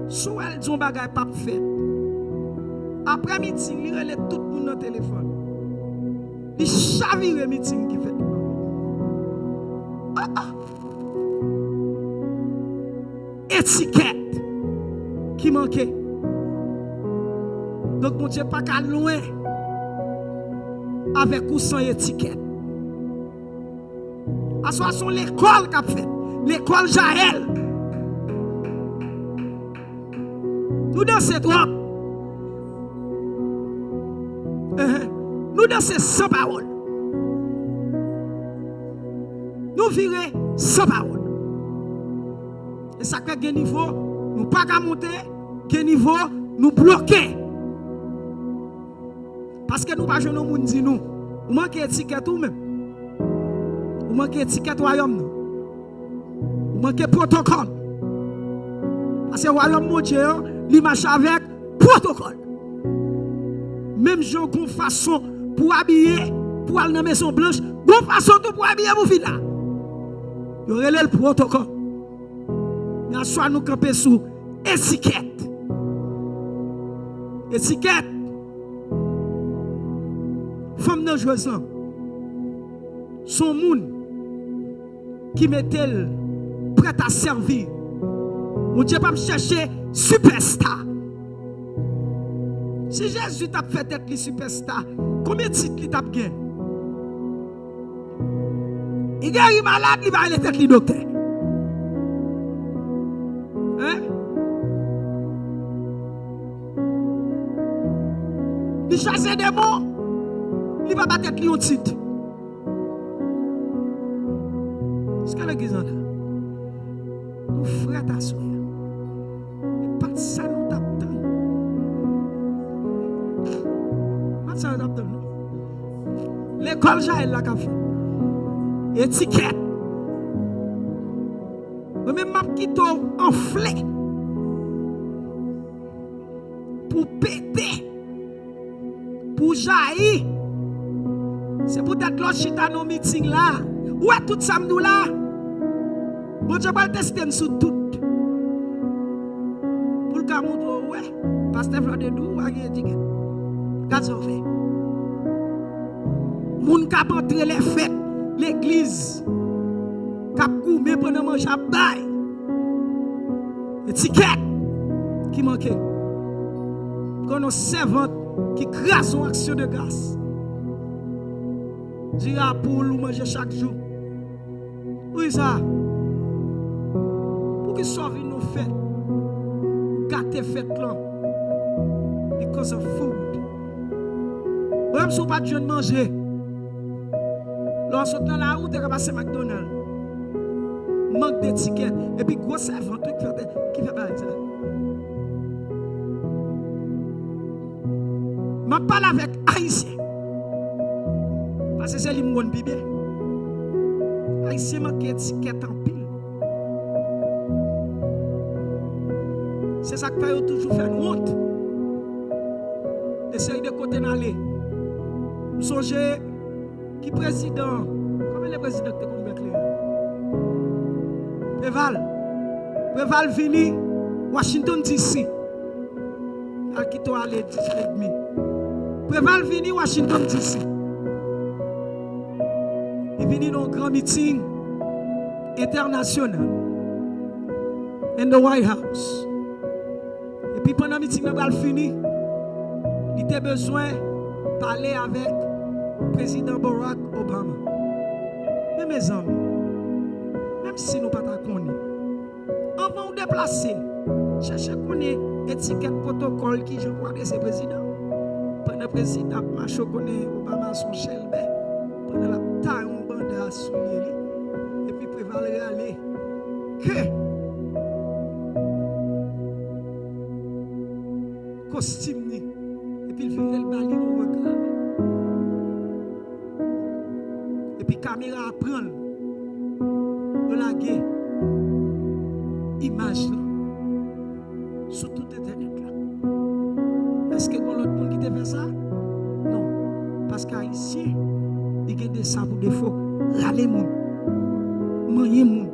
B: Sous elle, son bagage pas fait. Après meeting, il relève tout le monde dans le téléphone. Il chavire le meeting qui fait. Étiquette qui manquait. Donc, mon Dieu, pas qu'à loin avec ou sans étiquette. À ce moment, l'école qu'a fait. L'école Jaël. Nous dansons trop. Nous dansons sans parole. Nous virons sans parole. Et ça fait quel niveau, nous pas qu'à monter, quel niveau, nous bloquer. Parce que nous pas jeunes nous dit nous. Vous manquez étiquette ou même. Vous manquez étiquette royaume. Vous manquez protocole. Parce que royaume mon Dieu, il marche avec protocole. Même gens qu'on façon pour habiller, pour aller dans la maison blanche, bonne façon pour habiller pour venir là. Il y aurait le protocole. Mais à soi nous camper sous étiquette. Étiquette. Femme dangereuse là. Son monde qui met-elle prête à servir. Mon Dieu pas me chercher superstar. Si Jésus t'a fait être le superstar, combien de titres il t'a gagné? Il est malade, il va aller être le docteur. Hein? Il choisit des mots. Il va pas être lion titre. Ce que l'église a là. Nous frères ta soeur. Et pas de ça nous t'attend. Pas de ça nous t'attend. L'école j'ai la café. Étiquette. Même m'a quitté enflé. Pour péter. Pour jaillir. C'est peut-être l'autre chita dans meeting là. Où est tout ça nous là? Bon Dieu va tester sous tout. Pour le cas montrer ouais, pasteur Vladedou a gagné ticket. Qu'est-ce qu'on fait? Moun k'ap entrer les fêtes, l'église k'ap gourmet pendant manger à bail. Étiquette qui manquait. Quand nos servantes qui crasent en action de grâce. Dira pour nous manger chaque jour. Oui, ça. Pour qu'ils sauve nos fêtes. Gâter fêtes là. Because of food. Même si vous n'avez pas de manger. Lorsque vous êtes dans la route, vous passez McDonald's. Manque d'étiquette. Et puis, gros servant qui fait pas ça. Je parle avec Haïtien. Parce que c'est lui qui bien. Haïtien manque d'étiquette en pile. C'est ça que fait toujours faire honte. Essaye de côté d'aller. Songez qui président. Comment le président te connaît clair? Préval vini Washington DC. À qui toi aller 10h30. Préval vini Washington DC. Il vini dans un grand meeting international in the White House. Et puis pendant le meeting il fini, il a besoin de parler avec le président Barack Obama. Mais mes amis, même si nous ne sommes pas connus, avant de déplacer, cherchez à connaître l'étiquette protocole qui je crois de ce président. Pendant le président Macho connaît Obama son Shelby. Pendant la taille, on bande à soulier. Et puis prévaler aller. Que costume ni. Et puis il fait le bali au regard. Et puis caméra apprend. De la guerre. Image là. Sur tout internet là. Est-ce que l'autre monde qui te fait ça? Non. Parce qu'Haïtien, il y a des sabots de faux. Râler moun. Manger moun.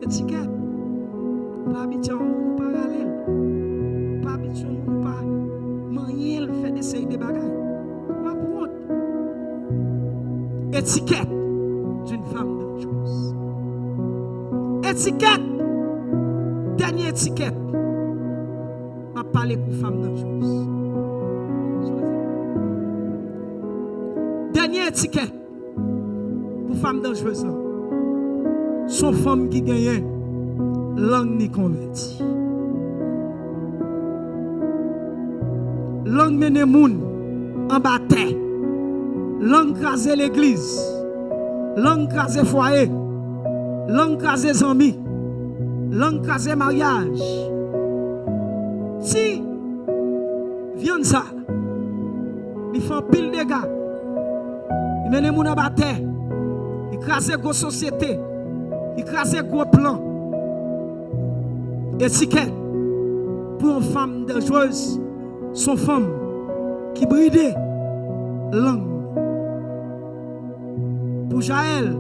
B: Étiquette. Pas habitué moun, pas râler. Pas habitué moun, pas manger, faire des séries de bagages. Pas pour honte. Étiquette d'une femme dangereuse. Étiquette. Dernière étiquette. Ma parler pour femme dangereuse. Dernière étiquette pour femme dangereuse. Son femme qui gagne langue ni convertie. Langue mène moun en bataille. Langue crase l'église. Langue crase foyer. Langue crase amis. Langue crase mariage. Si viande ça, il fait un pile de dégâts. Il mène les gens à bataille. Il crase gros société. Il crase gros plan. Étiquette pour une femme dangereuse, son femme qui bride langue. Pour Jaël,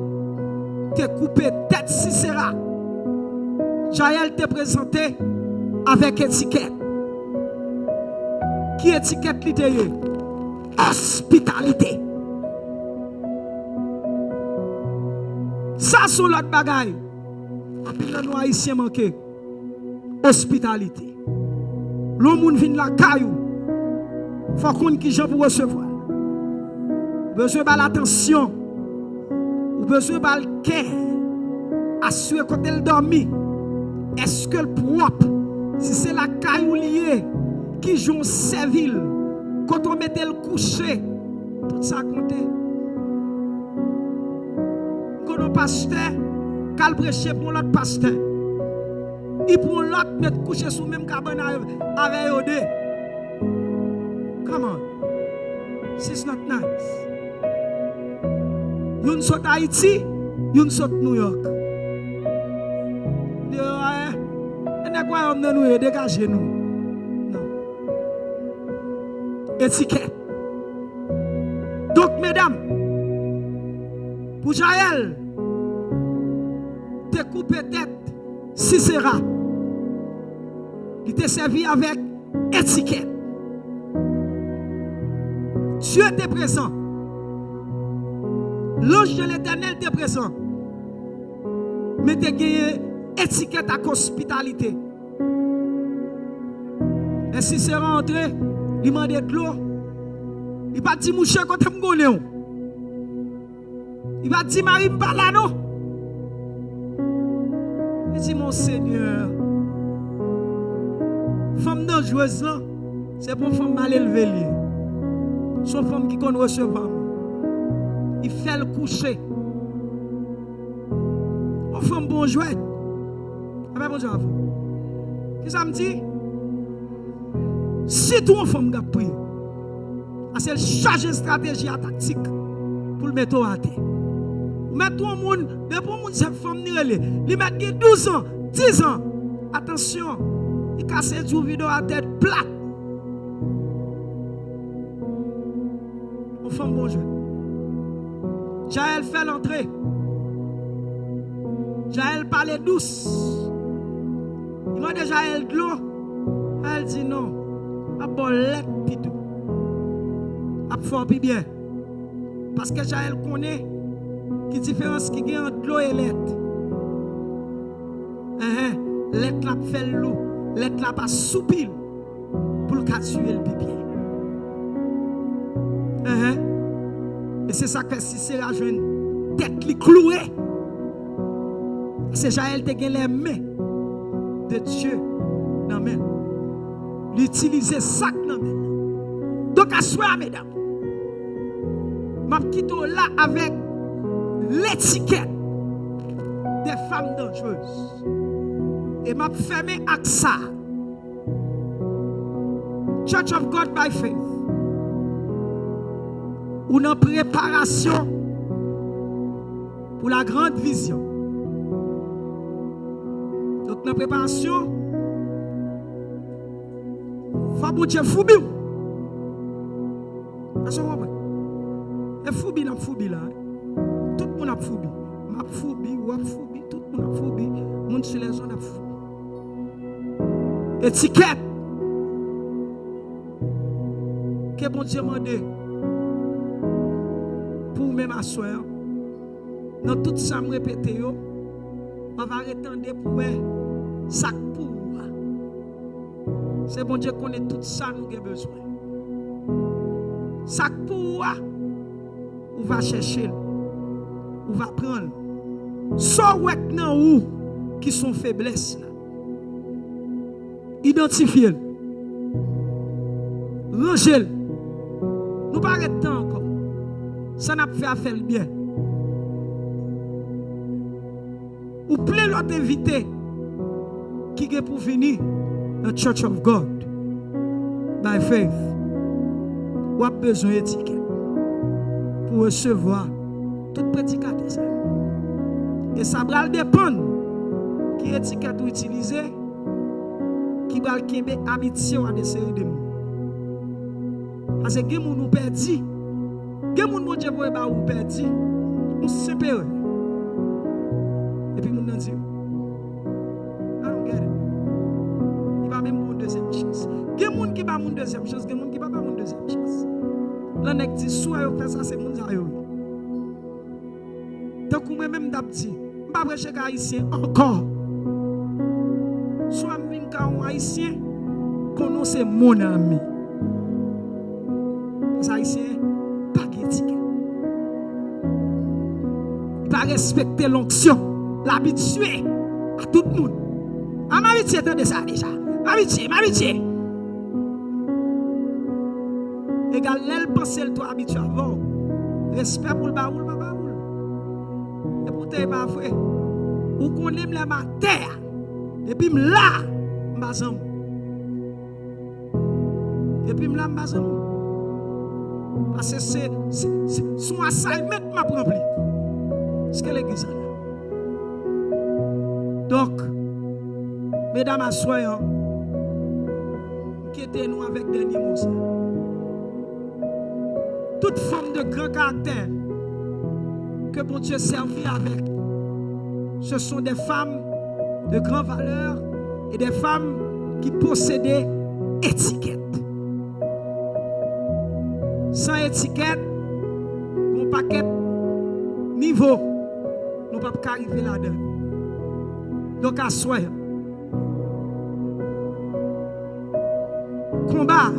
B: te coupé tête Sisera. Jaël te présenté avec étiquette. Qui étiquette littéraire? Hospitalité. Ça sont l'autre bagaille. En plus, nous haïtiens manqué. Hospitalité. L'homme vient la caillou. Faut qu'on qui j'en pour recevoir. Besoin de l'attention. Ou besoin de le cœur. Assurer quand elle dormit. Est-ce que le propre, si c'est la caillou liée qui joue servile Quand on mettait le coucher, tout ça comptait. Quand on pasteur, quand prêcher pour l'autre pasteur, il prend l'autre mettre coucher sous même cabane avec Odé. Come on. It's not nice. Yon sort Haïti, yon sort New York. On est quoi on nous dégager nous. Non. Étiquette. Donc mesdames, pour Jaël, te coupé tête Sisera. Il te servi avec étiquette. Dieu était présent. L'ange de l'Éternel était présent. Mais tu as gagné étiquette à hospitalité. Et si c'est rentré, il m'a dit de l'eau. Il va dire mouche quand tu me connais. Il va dire Marie pas là non. Il dit mon Seigneur, femme dangereuse là, c'est pour femme mal élevée. Son femme qui connaît recevoir. Il fait le coucher. On fait un bon jouet. Ah bonjour à vous. Qu'est-ce que ça me dit? Si tout on femme a prié, c'est charger stratégie à tactique pour le mettre à terre. Mais tout le monde, depuis que cette femme il met 12 ans, 10 ans. Attention, il casse du vidéo à tête plate. On fait un bon jouet. Jaël fait l'entrée. Jaël parlait douce. Il m'a dit Jaël de l'eau. Elle dit non. A bon lait pitou. A fort puis bien. Parce que Jaël connaît qui différence qui gagne entre l'eau et lait. Lait la fait l'eau. Lait la pas soupil pour le cas tuer le bien. Et c'est ça que si c'est la jeune tête li clouée. C'est Jaël qui a les mains de Dieu. Amen. L'utiliser ça dans main. Donc à soi mesdames. M'a quitté là avec l'étiquette des femmes dangereuses. Et m'a fermé avec ça. Church of God by faith. Ou en préparation pour la grande vision. Donc, dans la préparation, il faut que Dieu foubi. Est-ce que vous comprenez? Et foubi n'a foubi là. Tout le monde a foubi. M'a foubi, ou a foubi, tout le monde a foubi. Le monde sur les zones a foubi. Étiquette. Que bon Dieu m'a dit. Pour même ma soeur, dans tout ça, me répéter, on va attendre pour ça pour. C'est bon Dieu connaît tout ça, nous avons besoin. Ça pour, on va chercher, on va prendre. Soit dans où qui sont faiblesses, identifier, ranger. Nous pas arrêter encore. Ça n'a pas fait le bien. Ou plein l'autre invité qui est pour venir dans la Church of God by faith. Ou a besoin d'étiquette pour recevoir toute prédicatrice. Et ça va dépendre qui étiquette ou utiliser, qui va le amitié à des séries de mots. Parce que nous nous perdons. Gen moun bon Dieu pour ba ou perdu, on se sépare. Et puis moun nan dit, I don't get it. Il va même mon deuxième chance. Gen moun qui ba mon deuxième chance, gen moun qui ba mon deuxième chance. Là nek dit soit yo fait ça c'est moun sa yo. Donc moi même d'ap dit, m'pa prêcher haïtien encore. Soit m'vin ka un haïtien, qu'on c'est mon ami. Les haïtiens il va respecter l'onction, l'habitué à tout le monde. À m'habituer de ça déjà. M'habituer. Égal, elle pense le toi habitué avant. Respect pour le baoul, ma baoul. Et pour te pas vrai. Ou qu'on aime la terre. Et puis là, m'bazam. Et puis là, m'bazam. Parce que c'est son assignment m'a rempli. Ce que l'église a. Donc, mesdames et soyons, quittez-nous avec dernier mot. Toute forme de grand caractère que bon Dieu servit avec, ce sont des femmes de grande valeur et des femmes qui possédaient étiquette. Sans étiquette, mon paquet niveau, nous ne pouvons pas arriver là-dedans. Donc, à soi, combat,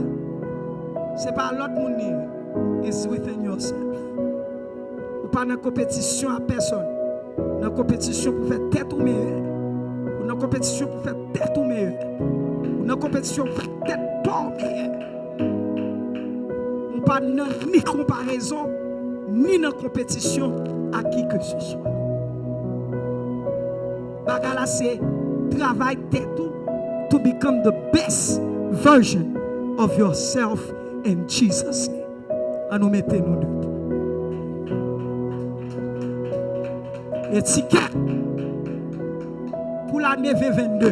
B: ce n'est pas l'autre monde, it's within yourself. Ou pas dans compétition à personne. Dans compétition pour faire tête ou meilleur. Ou dans compétition pour faire tête ou meilleur. Ou dans compétition pour faire tête pas meilleur. Ou pas dans ni comparaison, ni dans compétition à qui que ce soit. Bagala c'est travail tête to become the best version of yourself in Jesus' name. À nous mettre nous debout. Étiquette pour l'année 2022.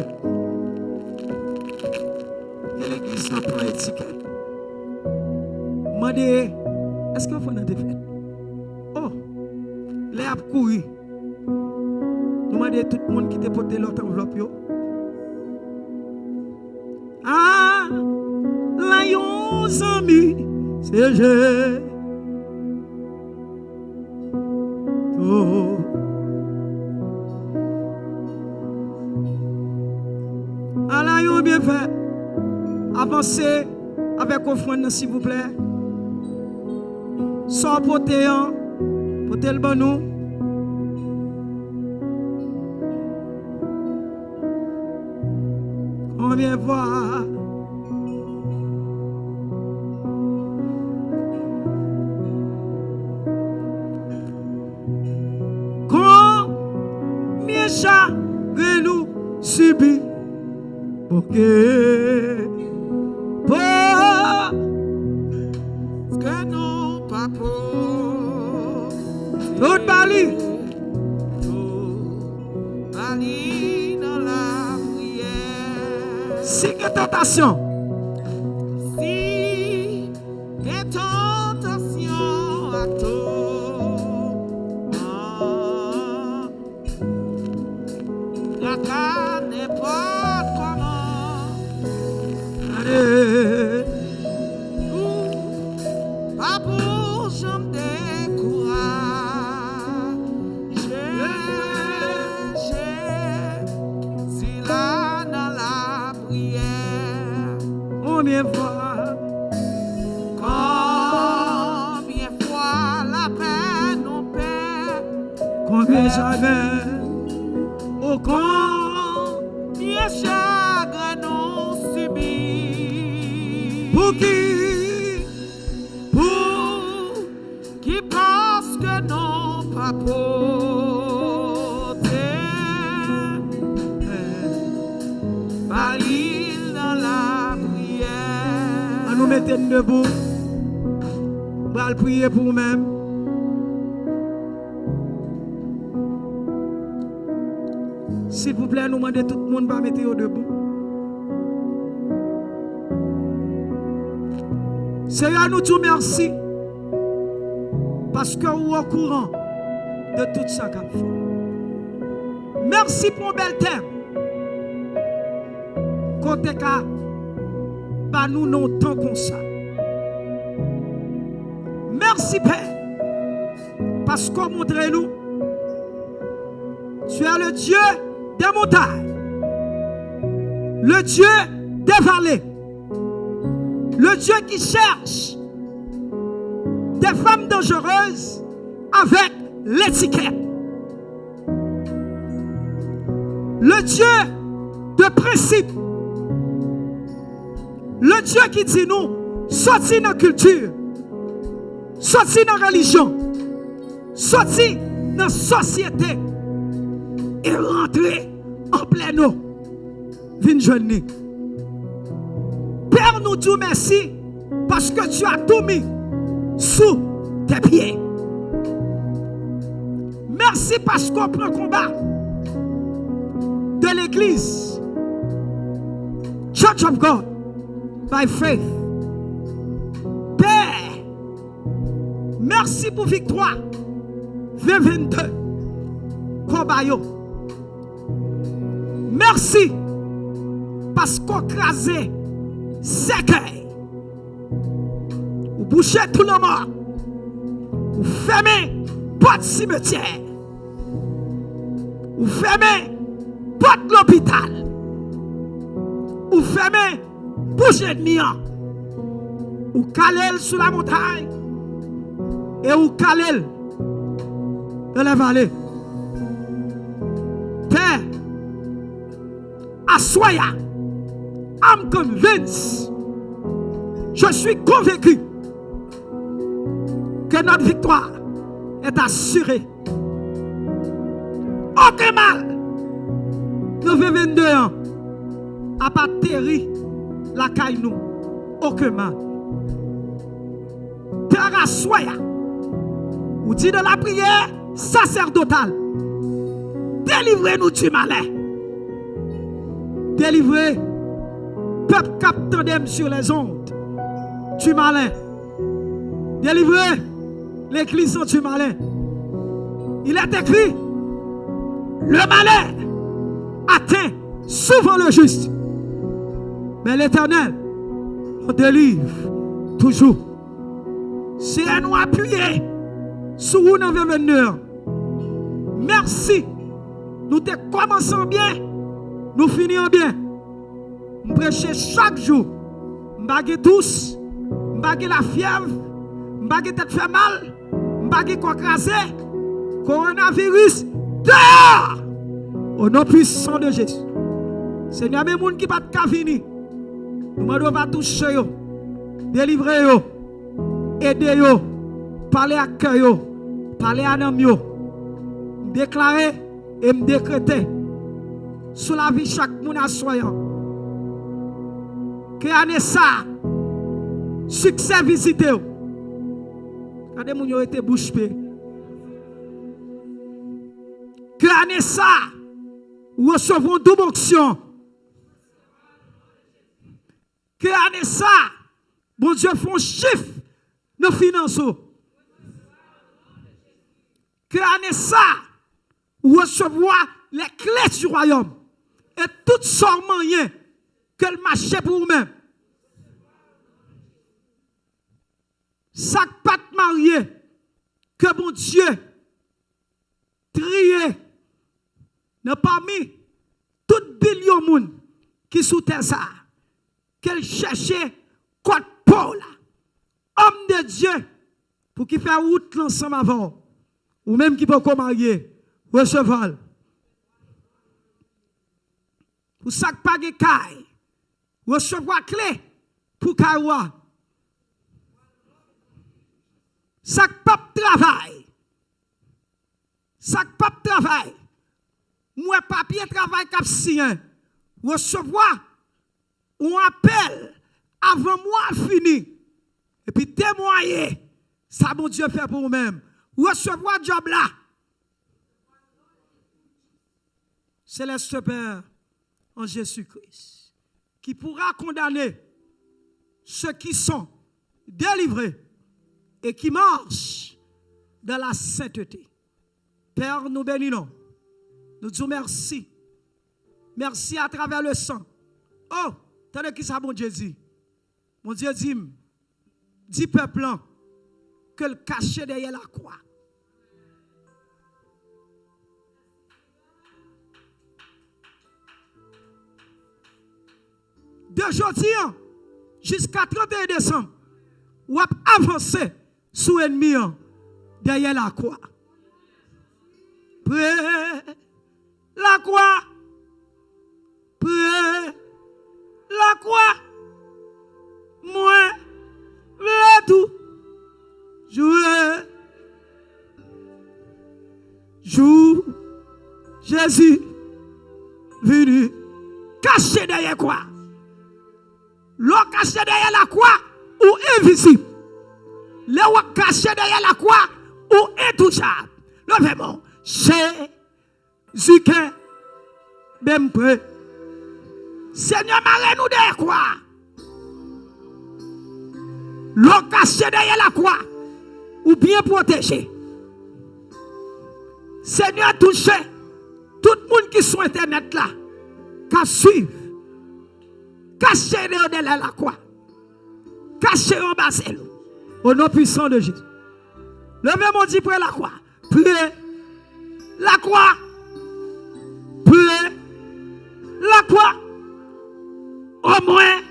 B: Et l'église n'a pas étiquette. Demandez, est-ce que vous faites une fête? Oh, les a couru. Demandez tout le monde qui te porté l'autre enveloppe. Ah, là, yon zami, c'est je. Oh. Ah, là, yon bien fait. Avancez avec offrande, s'il vous plaît. Sans porter le banou. On vient voir. Combien chagrin nous subit pour que
A: nous pas pour
B: tout Bali.
A: Bali dans la prière.
B: Si que tentation.
A: Si que tentation à tout. La carne n'est pas comment.
B: Allez.
A: Pas pour j'en décourage. Si là dans la prière.
B: Combien fois,
A: Combien fois la peine nous perd.
B: combien jamais, au
A: Combien chagrin nous subit.
B: pour qui,
A: Qui pense que non pas porter. Par l'île dans la prière.
B: à nous mettre debout, on va prier pour nous-mêmes. S'il vous plaît, nous demandons tout le monde va mettre debout. Seigneur, nous te remercions parce que vous êtes au courant de tout ça qu'on fait. Merci pour un bel thème. Côté ka, bah nous non tant comme ça. Merci Père, parce qu'on montre nous, tu es le Dieu des montagnes, le Dieu des vallées, le Dieu qui cherche des femmes dangereuses avec l'étiquette, le Dieu de principe, le Dieu qui dit nous, sorti dans la culture, sorti dans la religion, sorti dans la société et rentrer en plein eau. Viens joindre. Père, nous disons merci parce que tu as tout mis sous tes pieds. Merci parce qu'on prend combat de l'église Church of God by faith. Père, merci pour victoire 2022 combat yo. Merci parce qu'on crasé cercueil ou bouché tout le monde ou fermé porte cimetière ou fermé porte l'hôpital ou fermé bouche ennemi ou calel sur la montagne et ou calel dans la vallée. Père, assoya, I'm convinced, je suis convaincu que notre victoire est assurée. Aucun mal, 2022 ans, a pas terri la caille nous. Aucun mal. Père assoya, ou dit dans la prière sacerdotale, délivrez-nous du malin. Délivrez peuple captandem sur les ondes du malin. Délivrez l'église du malin. Il est écrit, le malin atteint souvent le juste, mais l'Éternel nous délivre toujours. Si elle nous appuie sur nous dans 2022, merci. Nous te commençons bien, nous finissons bien. Nous prêchons chaque jour. Nous baguons tous, nous baguons la fièvre, nous baguons tête fait mal, nous baguons quoi crasé, coronavirus, dehors! Au nom puissant de Jésus. Seigneur, mes gens qui ne pas de venir, nous ne devons pas toucher, délivrer, aider, parler à cœur, parler à l'homme, déclarer et me décréter sur la vie de chaque monde assoyant. Que année ça, succès visité. Quand les gens ont été bouche bée. Que année ça, recevons double onction. Que année ça, bon Dieu font chiffre nos finances. Que année ça, recevoir les clés du royaume et toutes sortes de moyens que le marché pour vous-même. Ça pas de marié que mon Dieu trié n'a pas mis tout billion de monde qui sous terre ça qu'elle cherchait code Paul homme de Dieu pour qu'il fasse route l'ensemble avant ou même qui peut pas marier recevoir pour ça pas de caille recevoir clé pour Kawa. Ça pas travail. Ça pas travail. Moi papier travail cap signé. Recevoir on appelle avant moi fini. Et puis témoigner ça mon Dieu fait pour vous-même. Recevoir job là. Céleste Père en Jésus-Christ qui pourra condamner ceux qui sont délivrés et qui marchent dans la sainteté. Père, nous bénissons. Nous disons merci. Merci à travers le sang. Oh, t'as qui ça, mon Dieu dit? Mon Dieu dit, dis peuple que le caché derrière la croix. D'aujourd'hui jusqu'à 31 décembre, ou avancer sous l'ennemi derrière la croix. Près la croix. Près la croix. Moi, Jésus venu caché derrière quoi? L'eau caché derrière la croix ou invisible. L'eau caché derrière la croix ou intouchable. Levez-moi. Jésus qui même prêt. Seigneur, marre-nous derrière quoi? L'eau cachée derrière la croix ou bien protégé. Seigneur, touchez tout le monde qui sont internet là, qui suivent. Cachez derrière la croix. Cachez en bas. Au nom puissant de Jésus. Levez mon dit près la croix. Près la croix. Près la croix. Au moins,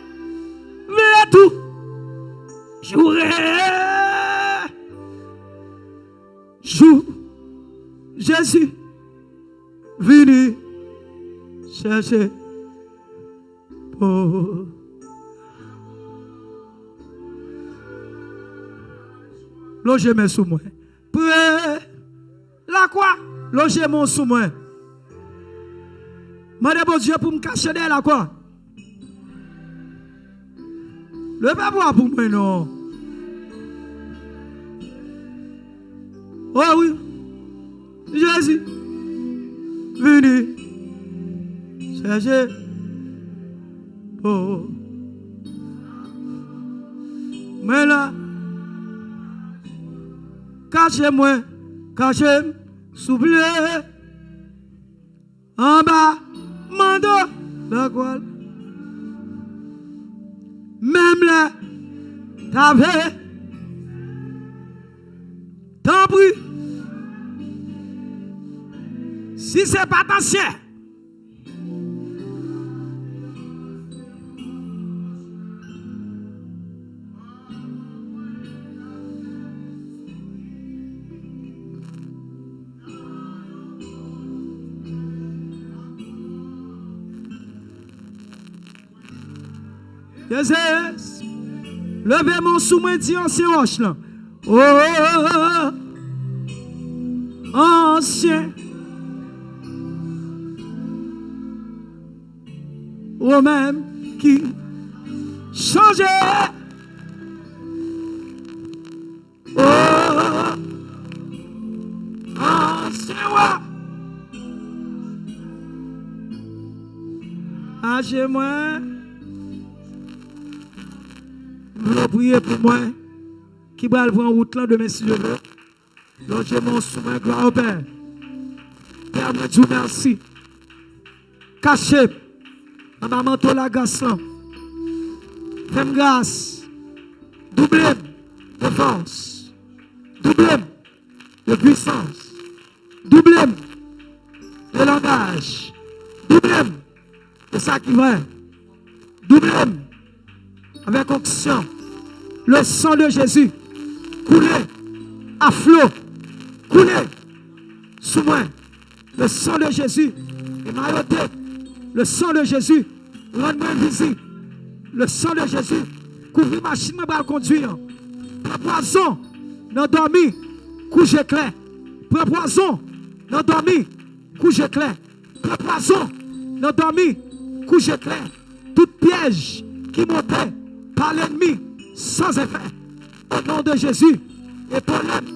B: mais tout. Jouer. Joue. Jésus. Venu chercher. Oh. Logez mes sous moi. Près la croix. Logez mon sous moi. Madame bon Dieu pour me cacher derrière la croix. Le pas voir pour moi non. Oh oui. Jésus. Venu chercher. Oh. Mais là. Cachez-moi, cachez-moi, soufflez. En bas, mando, la quoi. Même là, t'avais, t'en prie. Si c'est pas ta sœur, yes. Levez mon sous-main dit ancien roche là. Oh, ancien. Ou même qui changeait. Oh, ancien roi. Agez-moi. Vous priez pour moi qui va le voir en route là demain si je veux. Donc je m'en soumets, gloire au Père. Père, moi Dieu merci. Caché dans ma manteau la grâce là. Fais-moi grâce. Double de force. Double de puissance. Double de langage. Double de ça qui va. Double avec onction. Le sang de Jésus coulé à flot, coulé sous moi. Le sang de Jésus est mailloté. Le sang de Jésus rend-moi visible. Le sang de Jésus couvre la machine pour le conduire. Prends poison dans dormi, couche clair. Prends poison dans dormi, couche clair. Prends poison dans dormi, couche clair. Tout piège qui montait par l'ennemi sans effet. Au nom de Jésus, et problème,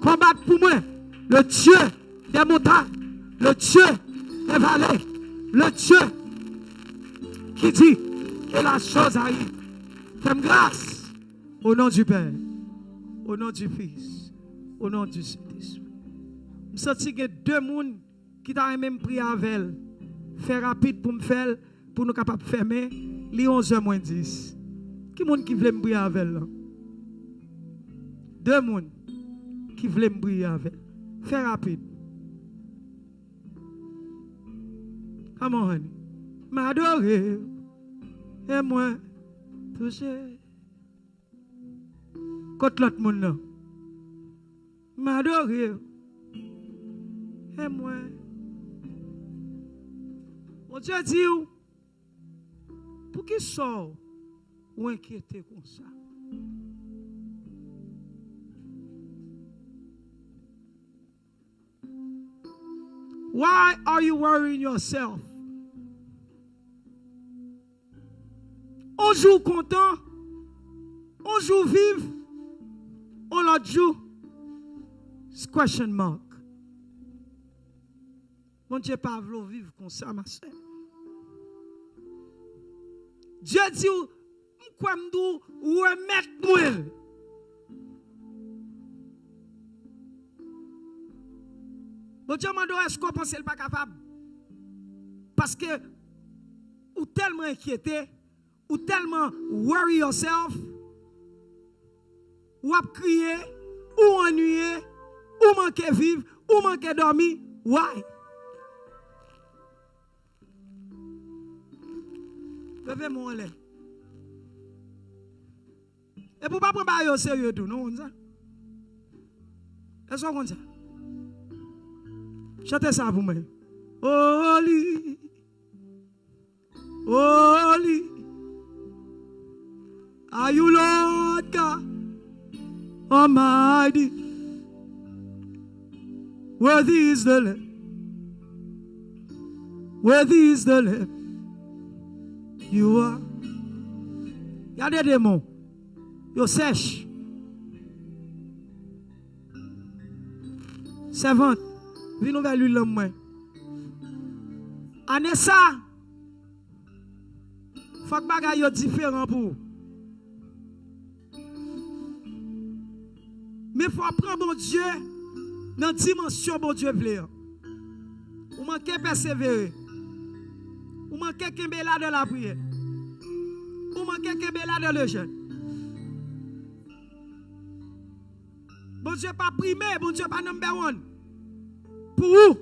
B: combattre pour moi le Dieu des montagnes, le Dieu des vallées, le Dieu qui dit que la chose arrive. Fais-moi grâce au nom du Père, au nom du Fils, au nom du Saint-Esprit. Je sens que deux personnes qui t'ont même pris avec elle. Faire rapide pour me faire, pour nous capables de fermer, les 11h moins 10. Qui est-ce qui veut me briller avec elle? Deux personnes qui veulent me briller avec elle. Fais rapide. Come on, honey. M'adorer. Et moi, toucher. Côté l'autre monde là. M'adorer. Et moi. Mon Dieu dit, pour qui sort ou inquiété comme ça? Why are you worrying yourself? Un jour content, un jour vive, on l'autre jour, question mark. Mon Dieu, pas vouloir vivre comme ça, ma soeur. Dieu dit, quoi m'dou, remettre moi. Mon Dieu, est-ce qu'on pense qu'elle n'est pas capable? Parce que, ou tellement inquiété, ou tellement worry yourself, ou à crier, ou ennuyé, ou manquer vivre, ou manquer dormir. Why? Levez mon lait. Et pour ne pas prendre au sérieux tout, non, ça? Est-ce qu'on ça? Chantez ça pour moi. Holy, holy, are you Lord God Almighty? Worthy is the Lamb. Worthy is the Lamb. You are. Il y a des démons. Ils sèchent. Servante, viens vers lui l'homme. Anessa, faut que bagay yo différent pour. Mais il faut apprendre bon Dieu dans la dimension bon Dieu vle. Ou manquez persévérer. Ou manquez kembe là dans la prière. Ou manquez kembe là dans le jeûne. Bon Dieu pas primé, bon Dieu pas number one. Pour vous,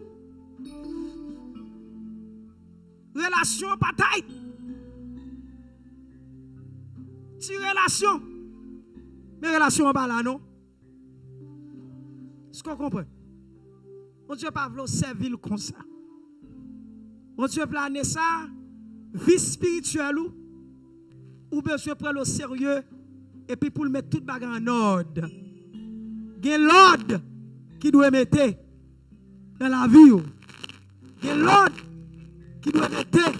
B: relation pas tight. Si relation, mais relation pas là, non? Est-ce qu'on comprend? Bon Dieu pas vouloir servir comme ça. Bon Dieu planer ça, vie spirituelle ou besoin prendre au sérieux et puis pour le mettre tout bagarre en ordre. Il y a l'ordre qui doit mettre dans la vie. Il y a l'ordre qui doit mettre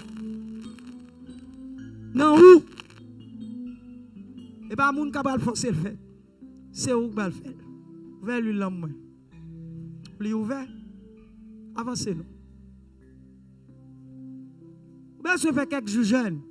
B: dans où. Et pas moun capable forcer le fait. C'est où va le faire. Vers lui l'homme. Lui ouvert. Avancez nous. Vous besoin faire quelques jours jeunes.